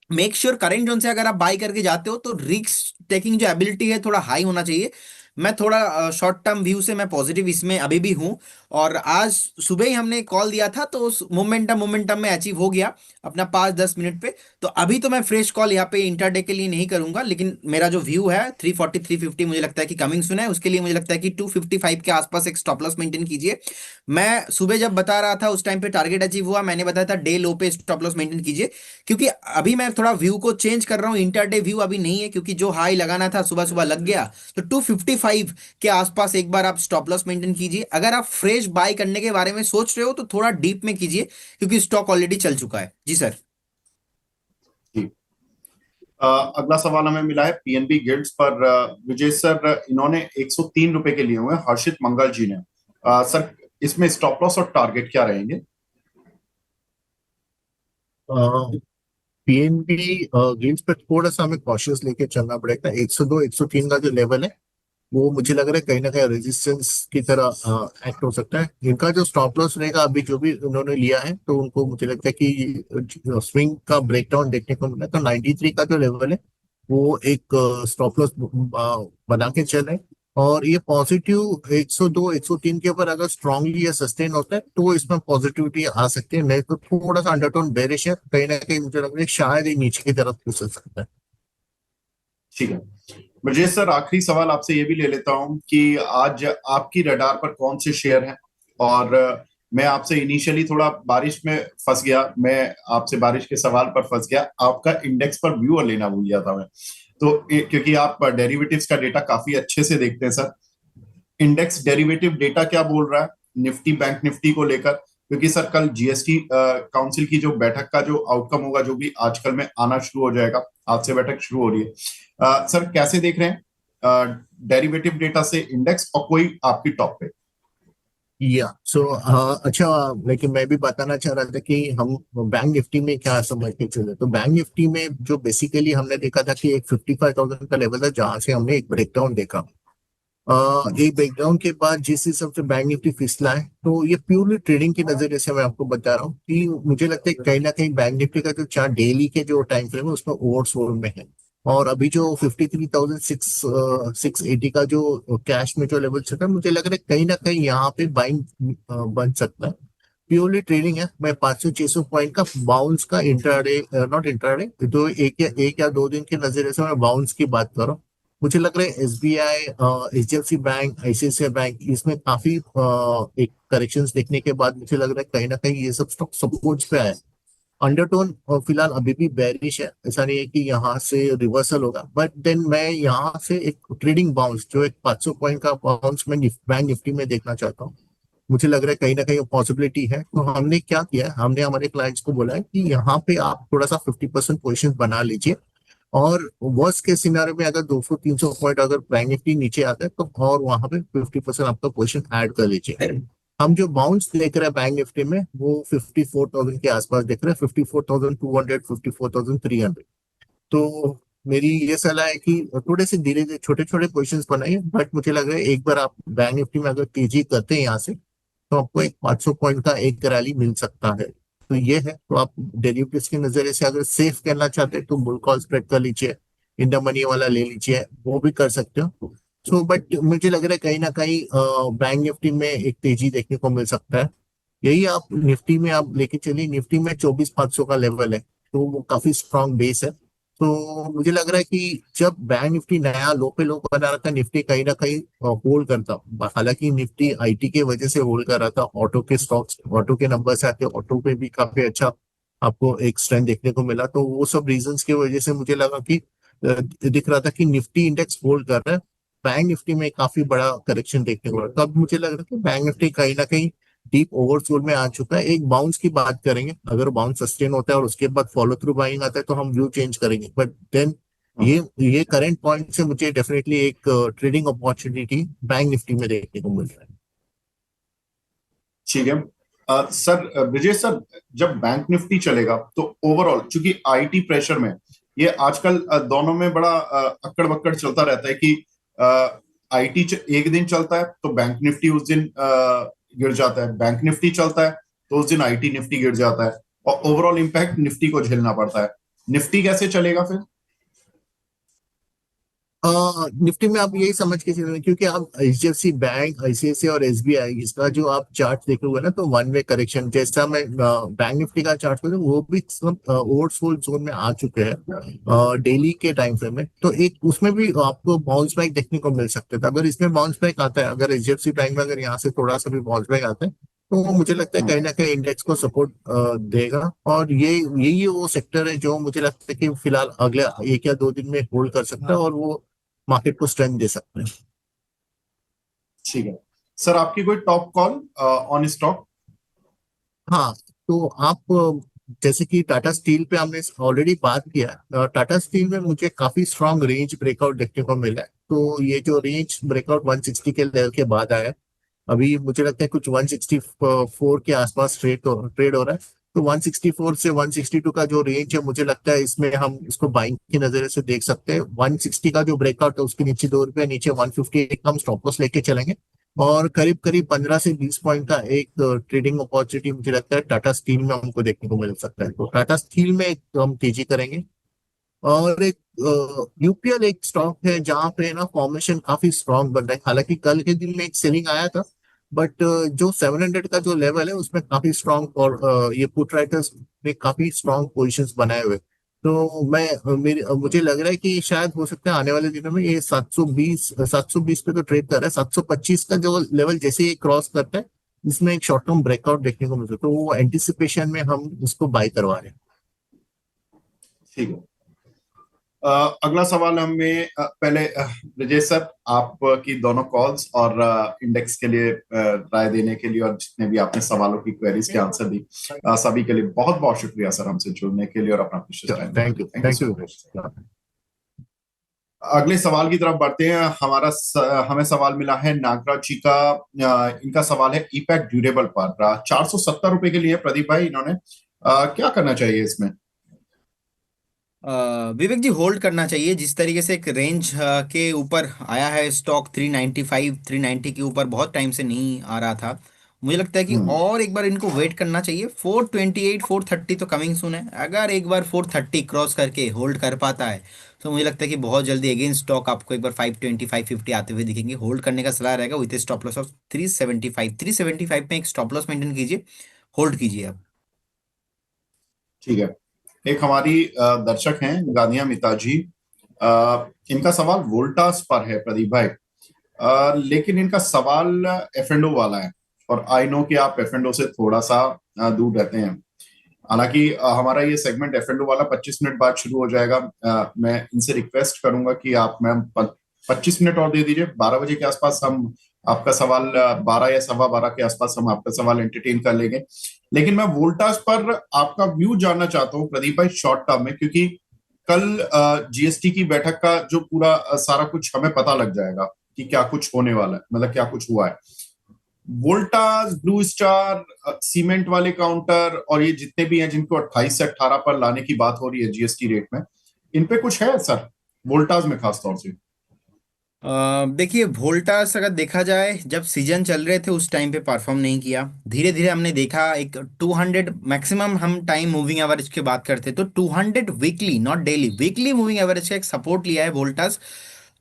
मेक श्योर करेंट जोन से अगर आप बाई करके जाते हो तो रिस्क टेकिंग जो एबिलिटी है थोड़ा हाई होना चाहिए। मैं थोड़ा शॉर्ट टर्म व्यू से मैं पॉजिटिव इसमें अभी भी हूं। और आज सुबह ही हमने कॉल दिया था तो उस मोमेंटम में अचीव हो गया अपना 5-10 मिनट पे। तो अभी तो मैं फ्रेश कॉल यहाँ पे इंटरडे के लिए नहीं करूंगा, लेकिन मेरा जो व्यू है 340 350 मुझे लगता है कि कमिंग सुना है। उसके लिए मुझे लगता है कि 255 के आसपास एक स्टॉप लॉस मेंटेन कीजिए। मैं सुबह जब बता रहा था उस टाइम पे टारगेट अचीव हुआ, मैंने बताया था डे लो पे स्टॉप लॉस मेंटेन कीजिए। क्योंकि अभी मैं थोड़ा व्यू को चेंज कर रहा हूँ, इंटरडे व्यू अभी नहीं है, क्योंकि जो हाई लगाना था सुबह सुबह लग गया। तो 255 के आसपास एक बार आप स्टॉप लॉस मेंटेन कीजिए। अगर आप फ्रेश बाय करने के बारे में सोच रहे हो तो थोड़ा डीप में कीजिए, क्योंकि स्टॉक ऑलरेडी चल चुका है। जी सर। जी। अगला सवाल हमें मिला है पीएनबी गिल्ड्स पर। विजय सर, इन्होंने 103 रुपए के लिए हुए हैं, हर्षित मंगल जी ने। सर, इसमें स्टॉप लॉस और टारगेट क्या रहेंगे? पीएनबी गेम्स पे थोड़ा सा हमें कॉशियस लेके चलना पड़ेगा। 102 103 का जो लेवल है वो मुझे लग रहा है कहीं ना कहीं रेजिस्टेंस की तरह एक्ट हो सकता है। इनका जो स्टॉप लॉस रहेगा अभी जो भी उन्होंने लिया है, तो उनको मुझे लगता है कि स्विंग का ब्रेकडाउन देखने को मिला। तो 93 का जो लेवल है वो एक स्टॉप लॉस बना के चले। और ये पॉजिटिव 102 103 के ऊपर अगर स्ट्रांगली ये सस्टेन होता है तो इसमें पॉजिटिविटी आ सकती है। नहीं तो थोड़ा सा अंडरटोन बेरिश है, कहीं ना कहीं मुझे लग रहा है शायद ये नीचे की तरफ फिसल सकता है। ठीक है। ब्रजेश सर, आखिरी सवाल आपसे ये भी ले लेता हूं कि आज आपकी रडार पर कौन से शेयर हैं। और मैं आपसे इनिशियली थोड़ा बारिश में फंस गया, मैं आपसे बारिश के सवाल पर फंस गया, आपका इंडेक्स पर व्यू लेना भूल गया था मैं। तो क्योंकि आप डेरिवेटिव्स का डेटा काफी अच्छे से देखते हैं सर, इंडेक्स डेरिवेटिव डेटा क्या बोल रहा है निफ्टी बैंक निफ्टी को लेकर? क्योंकि सर कल जीएसटी काउंसिल की जो बैठक का जो आउटकम होगा, जो भी आजकल में आना शुरू हो जाएगा, आज से बैठक शुरू हो रही है। सर कैसे देख रहे हैं डेरिवेटिव डेटा से इंडेक्स, और कोई आपकी टॉप पे? या सो अच्छा, लेकिन मैं भी बताना चाह रहा था कि हम बैंक निफ्टी में क्या समझ के चले। तो बैंक निफ्टी में जो बेसिकली हमने देखा था कि एक 55,000 का लेवल था जहां से हमने एक ब्रेकडाउन देखा। एक ब्रेकडाउन के बाद जिस हिसाब से बैंक निफ्टी फिसला है, तो ये प्योरली ट्रेडिंग के नजरिए से मैं आपको बता रहा हूँ कि मुझे लगता है कहीं ना कहीं बैंक निफ्टी का जो चार्ट डेली के जो टाइम फ्रेम है उसमें ओवरसोल्ड में है। और अभी जो 53,680 का जो कैश में जो लेवल चल रहा है, मुझे लग रहा है कहीं ना कहीं यहाँ पे बाइंग बन सकता है। प्योरली ट्रेडिंग है। मैं 500-600 पॉइंट का बाउंस का इंट्राडे, नॉट इंट्राडे, तो एक या 2 दिन के नजरिए से मैं बाउंस की बात कर रहा हूँ। मुझे लग रहा है SBI, HDFC bank, ICICI bank, इसमें काफी एक करेक्शंस देखने के बाद मुझे लग रहा है कहीं ना कहीं ये सब स्टॉक सपोर्ट पे आए। अंडरटोन फिलहाल अभी भी बेरिश है, ऐसा नहीं है कि यहाँ से रिवर्सल होगा। बट देन मैं यहाँ से एक ट्रेडिंग बाउंस, जो एक 500 पॉइंट का बाउंस मैं बैंक निफ्टी में देखना चाहता हूँ। मुझे लग रहा है कहीं ना कहीं पॉसिबिलिटी है। तो हमने क्या किया है, हमने हमारे क्लाइंट्स को बोला है कि यहाँ पे आप थोड़ा सा 50% पोजिशन बना लीजिए। और वर्स्ट के सिनारियो में अगर 200-300 पॉइंट अगर बैंक निफ्टी नीचे आता है तो और वहां पे 50% आपका पोजीशन ऐड कर लीजिए। हम जो बाउंस देख रहे हैं बैंक निफ्टी में वो 54,000 के आसपास देख रहे हैं, 54,200, 54,300। तो मेरी ये सलाह है कि थोड़े से धीरे धीरे छोटे छोटे पोजिशन बनाइए। बट मुझे लग रहा है एक बार आप बैंक निफ्टी में अगर तेजी करते हैं यहाँ से, तो आपको एक 500 पॉइंट का एक रैली मिल सकता है। तो ये है। तो आप डेरिवेटिव्स के नजरिए से अगर सेफ करना चाहते हैं तो बुल कॉल स्प्रेड कर लीजिए, इन द मनी वाला ले लीजिए, वो भी कर सकते हो। सो बट मुझे लग रहा है कहीं ना कहीं बैंक निफ्टी में एक तेजी देखने को मिल सकता है। यही आप निफ्टी में आप लेके चलिए। निफ्टी में 24,500 का लेवल है, तो वो काफी स्ट्रांग बेस है। तो मुझे लग रहा है कि जब बैंक निफ्टी नया लो पे लो बना रहा था, निफ्टी कहीं ना कहीं होल्ड करता। हालांकि निफ्टी आईटी के वजह से होल्ड कर रहा था, ऑटो के स्टॉक्स, ऑटो के नंबर्स आते, ऑटो पे भी काफी अच्छा आपको एक स्ट्रेंथ देखने को मिला। तो वो सब रीजंस की वजह से मुझे लगा कि दिख रहा था कि निफ्टी इंडेक्स होल्ड कर रहा है। बैंक निफ्टी में काफी बड़ा करेक्शन देखने को मिला। तो अब मुझे लग रहा है कि बैंक निफ्टी कहीं ना कहीं डीप ओवरसोल्ड में आ चुका है। एक बाउंस की बात करेंगे, अगर बाउंस सस्टेन होता है और उसके बाद फॉलो थ्रू बाइंग आता है तो हम व्यू चेंज करेंगे। बट देन ये करंट पॉइंट से मुझे डेफिनेटली एक ट्रेडिंग अपॉर्चुनिटी बैंक निफ्टी में देखने को मिल रहा है। ठीक है। सर ब्रिजेश सर, जब बैंक निफ्टी चलेगा तो ओवरऑल, चूंकि आईटी प्रेशर में ये आजकल दोनों में बड़ा अक्कड़ बक्कड़ चलता रहता है कि आईटी एक दिन चलता है तो बैंक निफ्टी उस दिन गिर जाता है, बैंक निफ्टी चलता है तो उस दिन आईटी निफ्टी गिर जाता है, और ओवरऑल इम्पैक्ट निफ्टी को झेलना पड़ता है। निफ्टी कैसे चलेगा फिर? निफ्टी में आप यही समझ के चल रहे हैं, क्योंकि आप एचडीएफसी बैंक, आईसीआईसीआई और एसबीआई, इसका जो आप चार्ट देखोगे ना, तो वन वे करेक्शन जैसा मैं बैंक निफ्टी का चार्ट करूँ, वो भी सब ओवरसोल्ड जोन में आ चुके हैं डेली के टाइम फ्रेम में। तो एक उसमें भी आपको बाउंस बैक देखने को मिल सकता है। अगर इसमें बाउंस बैक आता है, अगर एचडीएफसी बैंक में अगर यहाँ से थोड़ा सा भी बाउंस बैक आता है, तो वो मुझे लगता है कहीं ना कहीं इंडेक्स को सपोर्ट देगा। और यही वो सेक्टर है जो मुझे लगता है कि फिलहाल अगले 1 या 2 दिन में होल्ड कर सकता है, और वो मार्केट को स्ट्रेंथ दे सकते हैं। ठीक है सर, आपकी कोई टॉप कॉल ऑन स्टॉक? हाँ, तो आप जैसे कि टाटा स्टील पे हमने ऑलरेडी बात किया है, टाटा स्टील में मुझे काफी स्ट्रांग रेंज ब्रेकआउट देखने को मिला है। तो ये जो रेंज ब्रेकआउट 160 के लेवल के बाद आया है, अभी मुझे लगता है कुछ 164 के आसपास ट्रेड हो रहा है। तो 164 से 162 का जो रेंज है, मुझे लगता है इसमें हम इसको बाइंग की नजर से देख सकते हैं। 160 का जो ब्रेकआउट है उसके नीचे 2 रुपये नीचे 150 का हम स्टॉप लॉस लेके चलेंगे, और करीब करीब 15 से 20 पॉइंट का एक ट्रेडिंग अपॉर्चुनिटी मुझे लगता है टाटा स्टील में हमको देखने को मिल सकता है। तो टाटा स्टील में हम तेजी करेंगे। और एक यूपीएल एक स्टॉक है जहां पे ना फॉर्मेशन काफी स्ट्रांग बन रहा है। हालांकि कल के दिन में एक सेलिंग आया था, बट जो 700 का जो लेवल है उसमें काफी स्ट्रांग, और ये पुट राइटर्स ने काफी स्ट्रांग पोजीशंस बनाए हुए। तो मुझे लग रहा है कि शायद हो सकता है आने वाले दिनों में ये 720 पे तो ट्रेड कर रहा है। 725 का जो लेवल जैसे ही क्रॉस करता है, इसमें एक शॉर्ट टर्म ब्रेकआउट देखने को मिलता है, तो वो एंटिसिपेशन में हम उसको बाय करवा रहे हैं। ठीक है। अगला सवाल हमें पहले ब्रजेश सर, आपकी दोनों कॉल्स और इंडेक्स के लिए राय देने के लिए, और जितने भी आपने सवालों की क्वेरीज के आंसर दी, सभी के लिए बहुत बहुत शुक्रिया सर, हमसे जुड़ने के लिए और अपना precious time. Thank you, thank you thank so you. Much. अगले सवाल की तरफ बढ़ते हैं। हमें सवाल मिला है नागराज जी का। इनका सवाल है ईपैक ड्यूरेबल पर 470 रुपए के लिए प्रदीप भाई, इन्होंने क्या करना चाहिए इसमें? विवेक जी, होल्ड करना चाहिए। जिस तरीके से एक रेंज के ऊपर आया है स्टॉक, 395 390 के ऊपर बहुत टाइम से नहीं आ रहा था। मुझे लगता है कि हम्म। और एक बार इनको वेट करना चाहिए। 428 430 तो कमिंग सून है। अगर एक बार 430 क्रॉस करके होल्ड कर पाता है, तो मुझे लगता है कि बहुत जल्दी अगेन स्टॉक आपको एक बार 520 550 आते हुए दिखेंगे। होल्ड करने का सलाह रहेगा विथ स्टॉप लॉस ऑफ 375। 375 में एक स्टॉप लॉस मेंटेन कीजिए, होल्ड कीजिए आप। ठीक है। एक हमारी दर्शक हैं गानिया मिता जी। इनका सवाल वोल्टास पर है प्रदीप भाई, लेकिन इनका सवाल एफ एंड ओ वाला है, और आई नो कि आप एफ एंड ओ से थोड़ा सा दूर रहते हैं। हालांकि हमारा ये सेगमेंट एफ एंड ओ वाला 25 मिनट बाद शुरू हो जाएगा। मैं इनसे रिक्वेस्ट करूंगा कि आप मैम 25 मिनट और दे दीजिए। 12 बजे के आसपास हम आपका सवाल, 12 या सवा 12 के आसपास हम आपका सवाल एंटरटेन कर लेंगे। लेकिन मैं वोल्टास पर आपका व्यू जानना चाहता हूँ प्रदीप भाई, शॉर्ट टर्म में, क्योंकि कल जीएसटी की बैठक का जो पूरा सारा कुछ हमें पता लग जाएगा कि क्या कुछ होने वाला है, मतलब क्या कुछ हुआ है। वोल्टास, ब्लू स्टार, सीमेंट वाले काउंटर और ये जितने भी हैं जिनको 28 से 18 पर लाने की बात हो रही है जीएसटी रेट में, इन पे कुछ है सर, वोल्टास में खास तौर से? देखिए, वोल्टास अगर देखा जाए, जब सीजन चल रहे थे उस टाइम पे परफॉर्म नहीं किया। धीरे धीरे हमने देखा एक 200 मैक्सिमम, हम टाइम मूविंग एवरेज की बात करते हैं तो 200 weekly, not daily, weekly moving average का एक सपोर्ट लिया है वोल्टास।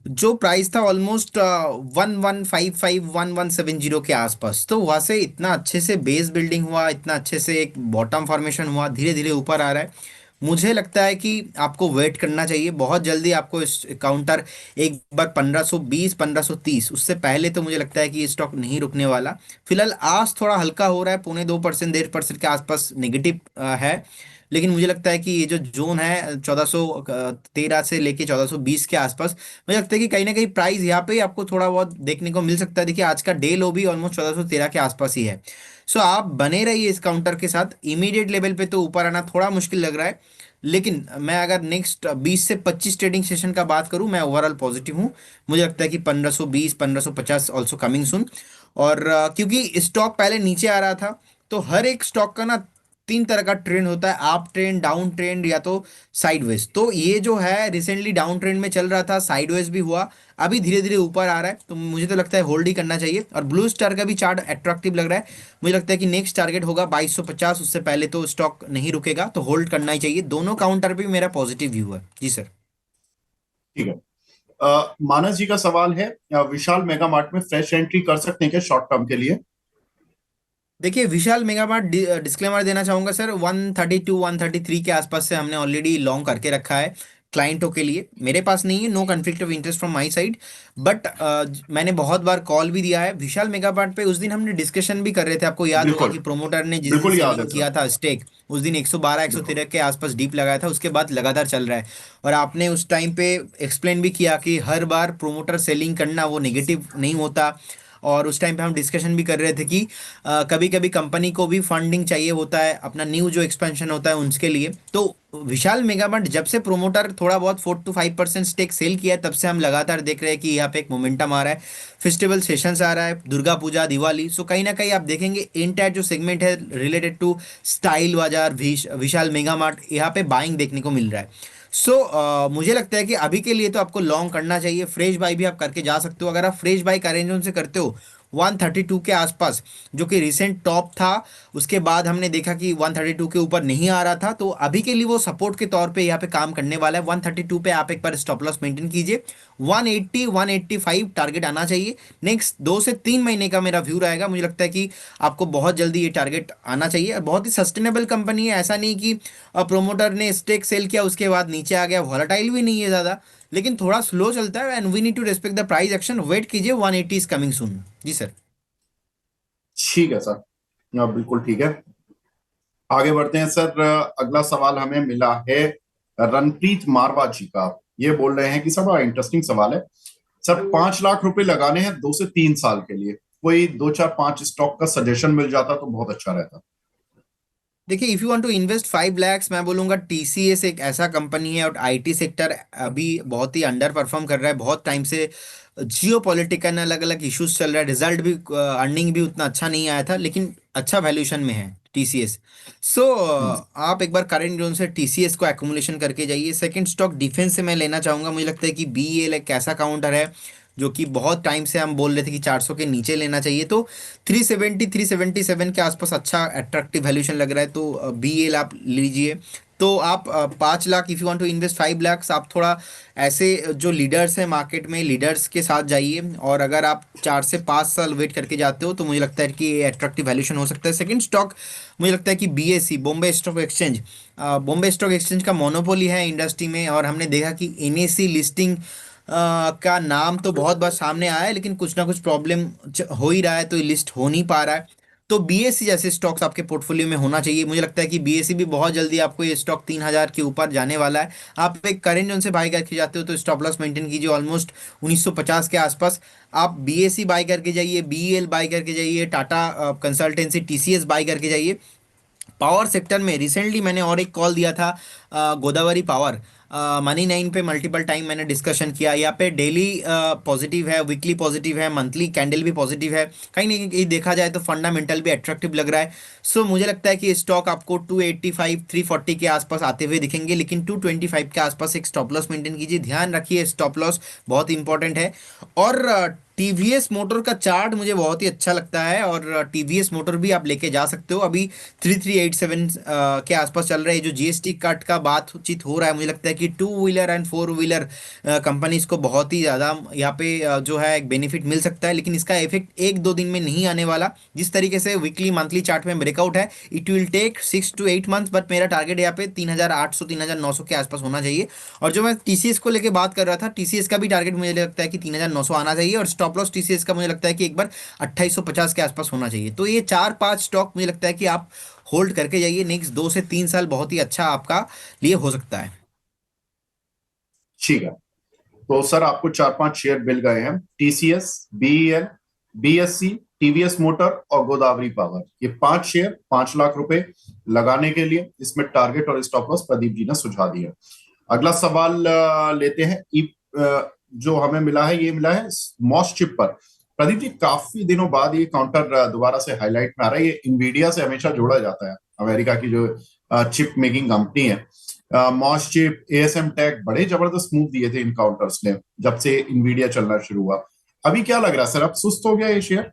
जो प्राइस था ऑलमोस्ट 1155 1170 के आसपास। तो वहां से इतना अच्छे से बेस बिल्डिंग हुआ, इतना अच्छे से एक बॉटम फॉर्मेशन हुआ, धीरे धीरे ऊपर आ रहा है। मुझे लगता है कि आपको वेट करना चाहिए। बहुत जल्दी आपको इस काउंटर एक बार 1520 1530, उससे पहले तो मुझे लगता है कि ये स्टॉक नहीं रुकने वाला। फिलहाल आज थोड़ा हल्का हो रहा है, 0.25% 1.5% के आसपास नेगेटिव है। लेकिन मुझे लगता है कि ये जो जोन है 1413 से लेके 1420 के आसपास, मुझे लगता है कि कहीं ना कहीं प्राइस यहाँ पे आपको थोड़ा बहुत देखने को मिल सकता है। देखिए, आज का डे लो भी ऑलमोस्ट 1413 के आसपास ही है। सो आप बने रहिए इस काउंटर के साथ। इमीडिएट लेवल पे तो ऊपर आना थोड़ा मुश्किल लग रहा है, लेकिन मैं अगर नेक्स्ट 20 से 25 ट्रेडिंग सेशन का बात करूं, मैं ओवरऑल पॉजिटिव हूं। मुझे लगता है कि 1520 1550 ऑल्सो कमिंग सुन। और क्योंकि स्टॉक पहले नीचे आ रहा था, तो हर एक स्टॉक का ना तीन तरह का ट्रेंड होता है, अप ट्रेंड, डाउन ट्रेंड, या तो साइडवेज। तो ये जो है रिसेंटली डाउन ट्रेंड में चल रहा था, साइडवेज भी हुआ, अभी धीरे धीरे ऊपर आ रहा है, तो मुझे तो लगता है होल्ड ही करना चाहिए। और ब्लू स्टार का भी चार्ट अट्रैक्टिव लग रहा है, मुझे लगता है कि नेक्स्ट टारगेट होगा 2250, उससे पहले तो स्टॉक नहीं रुकेगा, तो होल्ड करना ही चाहिए। दोनों काउंटर पे भी मेरा पॉजिटिव व्यू है जी सर। ठीक है। मानस जी का सवाल है, विशाल मेगा मार्ट में फ्रेश एंट्री कर सकते हैं क्या शॉर्ट टर्म के लिए? देखिए विशाल मेगा मार्ट, डिस्क्लेमर देना चाहूंगा सर, 132 133 के आसपास से हमने ऑलरेडी लॉन्ग करके रखा है क्लाइंटों के लिए। मेरे पास नहीं है, no conflict of interest from my side, but मैंने बहुत बार कॉल भी दिया है विशाल मेगा मार्ट पे। उस दिन हमने डिस्कशन भी कर रहे थे, आपको याद होगा बिल्कुल, कि प्रोमोटर ने जिस दिन बिल्कुल याद है सेलिंग सर। किया था स्टेक, उस दिन 112 बिल्कुल। 113 के आसपास डीप लगाया था, उसके बाद लगातार चल रहा है। और आपने उस टाइम पे एक्सप्लेन भी किया कि हर बार प्रोमोटर सेलिंग करना वो नेगेटिव नहीं होता। और उस टाइम पे हम डिस्कशन भी कर रहे थे कि कभी कभी कंपनी को भी फंडिंग चाहिए होता है अपना न्यू जो एक्सपेंशन होता है उसके लिए। तो विशाल मेगामट जब से प्रोमोटर थोड़ा बहुत 4 to 5% स्टेक सेल किया है, तब से हम लगातार देख रहे हैं कि यहाँ पे एक मोमेंटम आ रहा है। फेस्टिवल सेशंस आ रहा है, दुर्गा पूजा, दिवाली, सो कहीं ना कहीं आप देखेंगे इंटायर जो सेगमेंट है रिलेटेड टू स्टाइल बाजार, विशाल मेगा मार्ट, यहाँ पे बाइंग देखने को मिल रहा है। सो मुझे लगता है कि अभी के लिए तो आपको लॉन्ग करना चाहिए। फ्रेश बाई भी आप करके जा सकते हो, अगर आप फ्रेश बाई का अरेंजमेंट से करते हो 132 के आसपास, जो कि रिसेंट टॉप था, उसके बाद हमने देखा कि 132 के ऊपर नहीं आ रहा था, तो अभी के लिए वो सपोर्ट के तौर पे यहाँ पे काम करने वाला है। 132 पे आप एक बार स्टॉप लॉस मेंटेन कीजिए, 180 185 टारगेट आना चाहिए। नेक्स्ट 2 से 3 महीने का मेरा व्यू रहेगा, मुझे लगता है कि आपको बहुत जल्दी ये टारगेट आना चाहिए। और बहुत ही सस्टेनेबल कंपनी है, ऐसा नहीं कि प्रोमोटर ने स्टेक सेल किया उसके बाद नीचे आ गया, वॉलेटाइल भी नहीं है ज़्यादा, लेकिन थोड़ा स्लो चलता है। And we need to respect the price action, wait कीजिए, 180 इज कमिंग सून जी सर। ठीक है सर। बिल्कुल ठीक है। आगे बढ़ते हैं सर। अगला सवाल हमें मिला है रणप्रीत मारवा जी का। ये बोल रहे हैं कि सर बड़ा इंटरेस्टिंग सवाल है सर, 5 लाख रुपए लगाने हैं 2 से 3 साल के लिए, कोई 2 4 5 स्टॉक का सजेशन मिल जाता तो बहुत अच्छा रहता। देखिए if you want to invest 5 lakhs, मैं बोलूंगा टीसीएस एक ऐसा कंपनी है, और आईटी सेक्टर अभी बहुत ही अंडर परफॉर्म कर रहा है बहुत टाइम से। जियो पॉलिटिकल अलग अलग इश्यूज चल रहा है, रिजल्ट भी, अर्निंग भी उतना अच्छा नहीं आया था, लेकिन अच्छा वैल्यूएशन में है टीसीएस। सो आप एक बार करेंट जोन से टीसीएस को एक्युमुलेशन करके जाइए। सेकंड स्टॉक डिफेंस से मैं लेना चाहूंगा, मुझे लगता है कि बीईएल एक ऐसा काउंटर है जो कि बहुत टाइम से हम बोल रहे थे कि 400 के नीचे लेना चाहिए, तो 370 377 के आसपास अच्छा अट्रैक्टिव वैल्यूएशन लग रहा है, तो बीएल आप लीजिए। तो आप 5 lakh, if you want to invest 5 lakhs, आप थोड़ा ऐसे जो लीडर्स हैं मार्केट में, लीडर्स के साथ जाइए। और अगर आप 4 से 5 साल वेट करके जाते हो, तो मुझे लगता है कि ये अट्रैक्टिव वैल्यूएशन हो सकता है। सेकंड स्टॉक मुझे लगता है कि BSE, Bombay stock exchange. Bombay stock exchange का मोनोपोली है इंडस्ट्री में, और हमने देखा कि एनएसी लिस्टिंग का नाम तो बहुत बार सामने आया है, लेकिन कुछ ना कुछ प्रॉब्लम हो ही रहा है, तो ये लिस्ट हो नहीं पा रहा है। तो बीएससी जैसे स्टॉक्स आपके पोर्टफोलियो में होना चाहिए। मुझे लगता है कि बीएससी भी बहुत जल्दी आपको ये स्टॉक 3000 के ऊपर जाने वाला है। आप एक करेंट जोन से बाई करके जाते हो, तो स्टॉप लॉस मेंटेन कीजिए ऑलमोस्ट 1950 के आसपास। आप बीएससी बाई करके जाइए, बीईएल बाई करके जाइए, टाटा कंसल्टेंसी, टीसीएस बाई करके जाइए। पावर सेक्टर में रिसेंटली मैंने और एक कॉल दिया था, गोदावरी पावर, मनी नाइन पे मल्टीपल टाइम मैंने डिस्कशन किया। यहाँ पे डेली पॉजिटिव है, वीकली पॉजिटिव है, मंथली कैंडल भी पॉजिटिव है, कहीं ना कहीं देखा जाए तो फंडामेंटल भी अट्रैक्टिव लग रहा है। सो मुझे लगता है कि स्टॉक आपको 285 340 के आसपास आते हुए दिखेंगे, लेकिन 225 के आसपास एक स्टॉप लॉस मेंटेन कीजिए, ध्यान रखिए स्टॉप लॉस बहुत इंपॉर्टेंट है। और टीवीएस मोटर का चार्ट मुझे बहुत ही अच्छा लगता है, और टीवीएस मोटर भी आप लेके जा सकते हो। अभी 3387 के आसपास चल रहा है। जो जीएसटी कट का बातचीत हो रहा है, मुझे लगता है कि two wheeler and four wheeler companies को बहुत ही ज़्यादा यहाँ पे जो है एक बेनिफिट मिल सकता है, लेकिन इसका इफेक्ट 1 2 दिन में नहीं आने वाला। जिस तरीके से वीकली मंथली चार्ट में ब्रेकआउट है, it will take 6 to 8 months, बट मेरा टारगेट यहाँ पे 3800 3900 के आसपास होना चाहिए। और जो मैं टीसीएस को लेके बात कर रहा था, टीसीएस का भी टारगेट मुझे लगता है कि 3900 आना चाहिए, और स्टॉप लॉस टीसीएस का मुझे लगता है कि एक बार 2850 के आसपास होना चाहिए। तो ये 4 5 स्टॉक मुझे लगता है कि आप होल्ड करके जाइए, नेक्स्ट 2 से 3 साल बहुत ही अच्छा आपका लिए हो सकता है। ठीक है। तो सर आपको 4 5 शेयर मिल गए हैं, TCS, BEL, BSc, TVS motor और गोदावरी पावर। ये 5 शेयर 5 लाख रुपए लगाने के लिए, इसमें टारगेट और स्टॉप लॉस प्रदीप जी ने सुझा दिया। अगला सवाल लेते हैं। जो हमें मिला है, ये मिला है मॉस चिप पर। प्रदीप जी, काफी दिनों बाद ये काउंटर दोबारा से हाईलाइट में आ रहा है। ये इनवीडिया से हमेशा जोड़ा जाता है, अमेरिका की जो चिप मेकिंग कंपनी है। मॉस चिप, एएसएम टेक बड़े जबरदस्त मूव दिए थे इन काउंटर्स ने जब से इनवीडिया चलना शुरू हुआ। अभी क्या लग रहा है सर, अब सुस्त हो गया ये शेयर?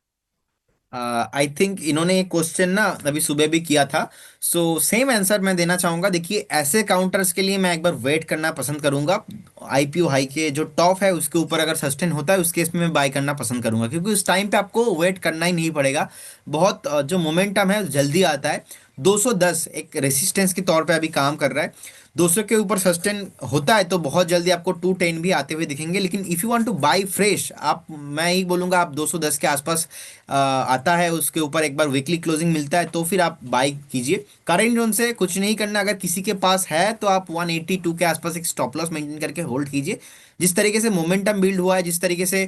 आई थिंक इन्होंने एक क्वेश्चन ना अभी सुबह भी किया था, सो सेम आंसर मैं देना चाहूंगा। देखिए, ऐसे काउंटर्स के लिए मैं एक बार वेट करना पसंद करूंगा। आईपीओ हाई के जो टॉप है उसके ऊपर अगर सस्टेन होता है उस केस में मैं बाय करना पसंद करूंगा, क्योंकि उस टाइम पे आपको वेट करना ही नहीं पड़ेगा। बहुत जो मोमेंटम है जल्दी आता है। 210 एक रेसिस्टेंस के तौर पे अभी काम कर रहा है। 200 के ऊपर सस्टेन होता है तो बहुत जल्दी आपको 210 भी आते हुए दिखेंगे। लेकिन if you want to buy fresh, आप, मैं ही बोलूँगा, आप 210 के आसपास आता है उसके ऊपर एक बार वीकली क्लोजिंग मिलता है तो फिर आप बाय कीजिए। करेंट जोन से कुछ नहीं करना, अगर किसी के पास है तो आप 182 के आसपास एक स्टॉप लॉस मेंटेन करके होल्ड कीजिए। जिस तरीके से मोमेंटम बिल्ड हुआ है, जिस तरीके से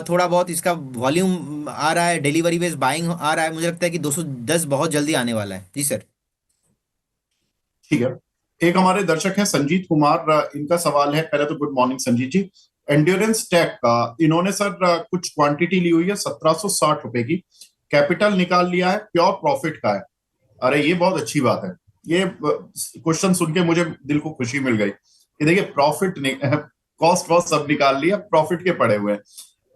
थोड़ा बहुत इसका वॉल्यूम आ रहा है, डिलीवरी बेस्ड बाइंग आ रहा है, मुझे लगता है कि 210 बहुत जल्दी आने वाला है। जी सर। ठीक है। एक हमारे दर्शक हैं संजीत कुमार, इनका सवाल है। पहले तो गुड मॉर्निंग संजीत जी। एंड्योरेंस टेक का इन्होंने सर कुछ क्वांटिटी ली हुई है 1760 रुपए की, कैपिटल निकाल लिया है, प्योर प्रॉफिट का है। अरे ये बहुत अच्छी बात है। ये क्वेश्चन सुन के मुझे दिल को खुशी मिल गई कि देखिए प्रॉफिट नहीं, कॉस्ट वॉस्ट सब निकाल लिया, प्रॉफिट के पड़े हुए हैं।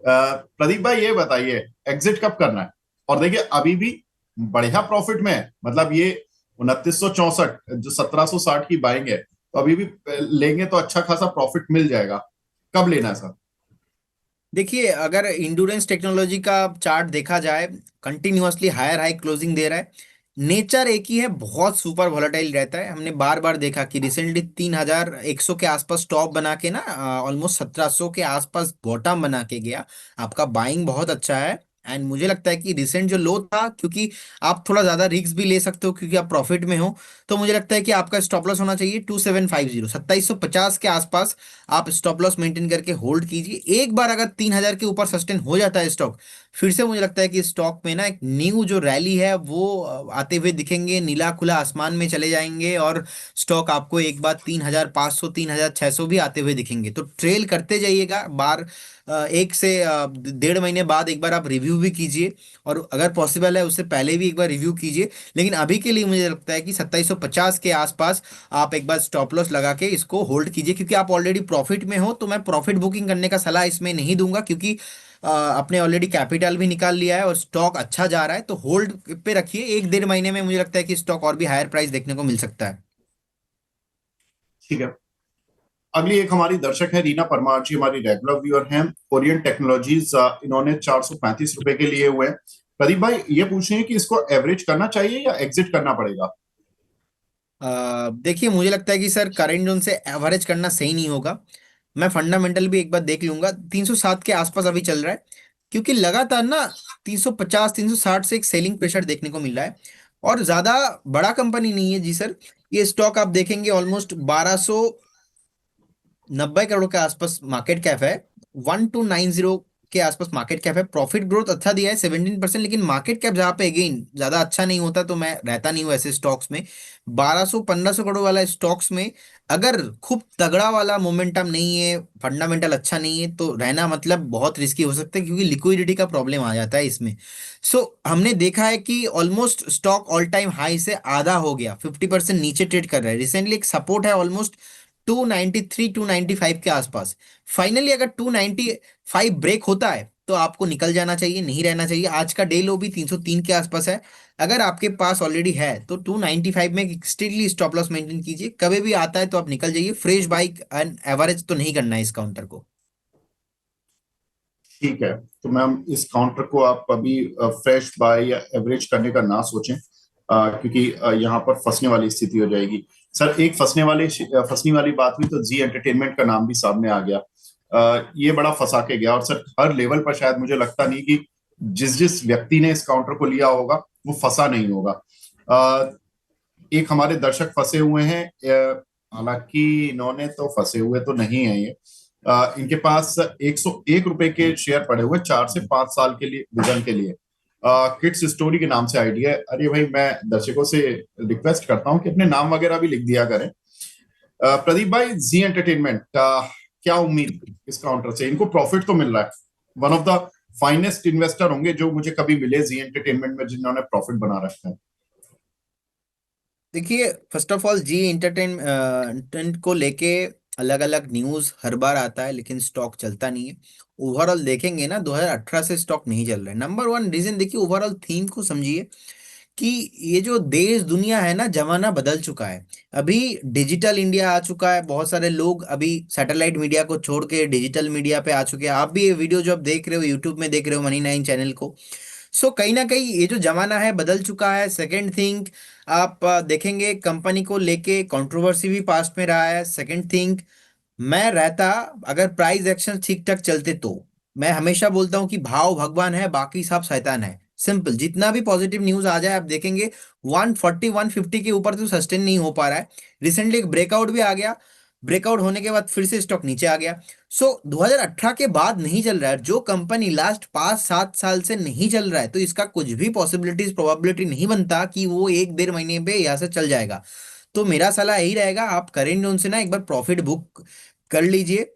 प्रदीप भाई ये बताइए एग्जिट कब करना है? और देखिए अभी भी बढ़िया प्रॉफिट में है, मतलब ये 2964 जो 1760 की बाइंग है, तो अभी भी लेंगे तो अच्छा खासा प्रॉफिट मिल जाएगा। कब लेना है सर? देखिए, अगर इंड्योरेंस टेक्नोलॉजी का चार्ट देखा जाए, कंटिन्यूअसली हायर हाई क्लोजिंग दे रहा है। नेचर एक ही है, बहुत सुपर वॉलेटाइल रहता है। हमने बार बार देखा कि रिसेंटली 3100 के आसपास टॉप बना के ना ऑलमोस्ट 1700 के आसपास बॉटम बना के गया। आपका बाइंग बहुत अच्छा है। एंड मुझे लगता है कि रिसेंट जो लो था, क्योंकि आप थोड़ा ज्यादा रिस्क भी ले सकते हो क्योंकि आप प्रॉफिट में हो, तो मुझे लगता है कि आपका स्टॉप लॉस होना चाहिए 2750, 2750 के आसपास। आप स्टॉप लॉस मेंटेन करके होल्ड कीजिए। एक बार अगर 3000 के ऊपर सस्टेन हो जाता है स्टॉक, फिर से मुझे लगता है कि स्टॉक में ना एक न्यू जो रैली है वो आते हुए दिखेंगे, नीला खुला आसमान में चले जाएंगे और स्टॉक आपको एक बार 3500, 3600 भी आते हुए दिखेंगे। तो ट्रेल करते जाइएगा बार, एक से 1.5 महीने बाद एक बार आप रिव्यू भी कीजिए, और अगर पॉसिबल है उससे पहले भी एक बार रिव्यू कीजिए। लेकिन अभी के लिए मुझे लगता है कि 2750 के आसपास आप एक बार स्टॉप लॉस लगा के इसको होल्ड कीजिए, क्योंकि आप ऑलरेडी प्रॉफिट में हो। तो मैं प्रॉफिट बुकिंग करने का सलाह इसमें नहीं दूंगा, क्योंकि आपने ऑलरेडी कैपिटल भी निकाल लिया है और स्टॉक अच्छा जा रहा है। तो होल्ड पे रखिए, 1 1.5 महीने में मुझे लगता है कि स्टॉक और भी हायर प्राइस देखने को मिल सकता है। ठीक है। अगली एक हमारी दर्शक है रीना परमार जी, हमारी रेगुलर व्यूअर हैं। ओरिएंट टेक्नोलॉजीज, इन्होंने 435 रुपए के लिए हुए हैं। प्रदीप भाई ये पूछ रहे हैं कि इसको एवरेज करना चाहिए या एग्जिट करना पड़ेगा? देखिए, मुझे लगता है कि सर करंट जोन से एवरेज करना सही नहीं होगा। मैं फंडामेंटल भी एक बार देख लूंगा। 307 के आसपास अभी चल रहा है, क्योंकि लगातार ना 350 360 से एक सेलिंग प्रेशर देखने को मिल रहा है। और ज्यादा बड़ा कंपनी नहीं है जी सर। ये स्टॉक आप देखेंगे ऑलमोस्ट 1290 करोड़ के आसपास मार्केट कैप है। 1290 के आसपास मार्केट कैप है। प्रॉफिट ग्रोथ अच्छा दिया है 17%, लेकिन मार्केट कैप जहाँ पे अगेन ज्यादा अच्छा नहीं होता तो मैं रहता नहीं हूँ ऐसे स्टॉक्स में। 1200 1500 करोड़ वाला स्टॉक्स में अगर खूब तगड़ा वाला मोमेंटम नहीं है, फंडामेंटल अच्छा नहीं है, तो रहना मतलब बहुत रिस्की हो सकता है, क्योंकि लिक्विडिटी का प्रॉब्लम आ जाता है इसमें। सो हमने देखा है कि almost stock all time high से आधा हो गया, 50% नीचे ट्रेड कर रहा है। रिसेंटली एक सपोर्ट है ऑलमोस्ट 293 295 के आसपास। फाइनली अगर 295 ब्रेक होता है तो आपको निकल जाना चाहिए, नहीं रहना चाहिए। आज का डे लो भी 303 के आसपास है। अगर आपके पास ऑलरेडी है तो 295 में स्ट्रिक्टली स्टॉप लॉस मेंटेन कीजिए। कभी भी आता है तो आप निकल जाइए। फ्रेश बाइक एंड एवरेज तो नहीं करना है इस काउंटर को। ठीक है। तो मैम इस काउंटर को आप अभी फ्रेश बाय या एवरेज करने का ना सोचें, क्योंकि यहाँ पर फंसने वाली स्थिति हो जाएगी। सर एक फंसने वाली बात हुई तो जी एंटरटेनमेंट का नाम भी सामने आ गया। ये बड़ा फंसा के गया, और सर हर लेवल पर शायद मुझे लगता नहीं कि जिस जिस व्यक्ति ने इस काउंटर को लिया होगा वो फंसा नहीं होगा। एक हमारे दर्शक फंसे हुए हैं, हालांकि इन्होंने तो फंसे हुए तो नहीं है ये। इनके पास 101 रुपए के शेयर पड़े हुए 4 से 5 साल के लिए विजन के लिए। किड्स स्टोरी के नाम से आइडिया है। अरे भाई मैं दर्शकों से रिक्वेस्ट करता हूँ कि अपने नाम वगैरह भी लिख दिया करें। प्रदीप भाई जी एंटरटेनमेंट का क्या उम्मीद इस काउंटर से? इनको प्रॉफिट तो मिल रहा है, one of the finest investor होंगे जो मुझे कभी मिले जी एंटरटेनमेंट में, जिन्होंने प्रॉफिट बना रखा है। देखिए, first of all Zee entertainment को लेके अलग अलग न्यूज हर बार आता है, लेकिन स्टॉक चलता नहीं है। ओवरऑल देखेंगे ना, 2018 से स्टॉक नहीं चल रहा है। नंबर वन रीजन देखिए, ओवरऑल थीम को समझिए कि ये जो देश दुनिया है ना, जमाना बदल चुका है। अभी डिजिटल इंडिया आ चुका है, बहुत सारे लोग अभी सैटेलाइट मीडिया को छोड़ के डिजिटल मीडिया पे आ चुके हैं। आप भी ये वीडियो जो आप देख रहे हो यूट्यूब में देख रहे हो, मनी 9 चैनल को। सो कहीं ना कहीं ये जो जमाना है बदल चुका है। सेकंड थिंग, आप देखेंगे कंपनी को लेके कंट्रोवर्सी भी पास्ट में रहा है। सेकंड थिंग, मैं रहता, अगर प्राइस एक्शन ठीक ठाक चलते तो मैं हमेशा बोलता हूं कि भाव भगवान है, बाकी सब शैतान है। सिंपल, जितना भी पॉजिटिव न्यूज आ जाए आप देखेंगे 140 150 के ऊपर तो सस्टेन नहीं हो पा रहा है। रिसेंटली एक ब्रेकआउट भी आ गया, ब्रेकआउट होने के बाद फिर से स्टॉक नीचे आ गया। सो 2018 के बाद नहीं चल रहा है। जो कंपनी लास्ट 5 7 साल से नहीं चल रहा है, तो इसका कुछ भी पॉसिबिलिटीज प्रोबेबिलिटी नहीं बनता कि वो 1 1.5 महीने पे यहाँ से चल जाएगा। तो मेरा सलाह यही रहेगा, आप करेंट जोन से ना एक बार प्रॉफिट बुक कर लीजिए।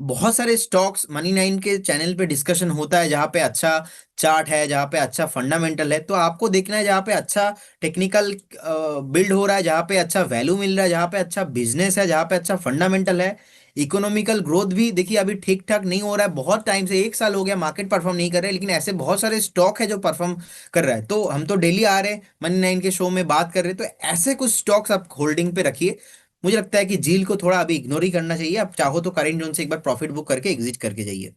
बहुत सारे स्टॉक्स मनी 9 के चैनल पे डिस्कशन होता है, जहाँ पे अच्छा चार्ट है, जहाँ पे अच्छा फंडामेंटल है। तो आपको देखना है जहाँ पे अच्छा टेक्निकल बिल्ड हो रहा है, जहाँ पे अच्छा वैल्यू मिल रहा है, जहाँ पे अच्छा बिजनेस है, जहाँ पे अच्छा फंडामेंटल है। इकोनॉमिकल ग्रोथ भी देखिए अभी ठीक ठाक नहीं हो रहा है, बहुत टाइम से 1 साल हो गया मार्केट परफॉर्म नहीं कर रहे, लेकिन ऐसे बहुत सारे स्टॉक है जो परफॉर्म कर रहा है। तो हम तो डेली आ रहे हैं मनी 9 के शो में बात कर रहे हैं, तो ऐसे कुछ स्टॉक्स आप होल्डिंग पे रखिए। मुझे लगता है कि झील को थोड़ा अभी इग्नोर ही करना चाहिए। आप चाहो तो करेंट जोन से एक बार प्रॉफिट बुक करके एग्जिट करके जाइए।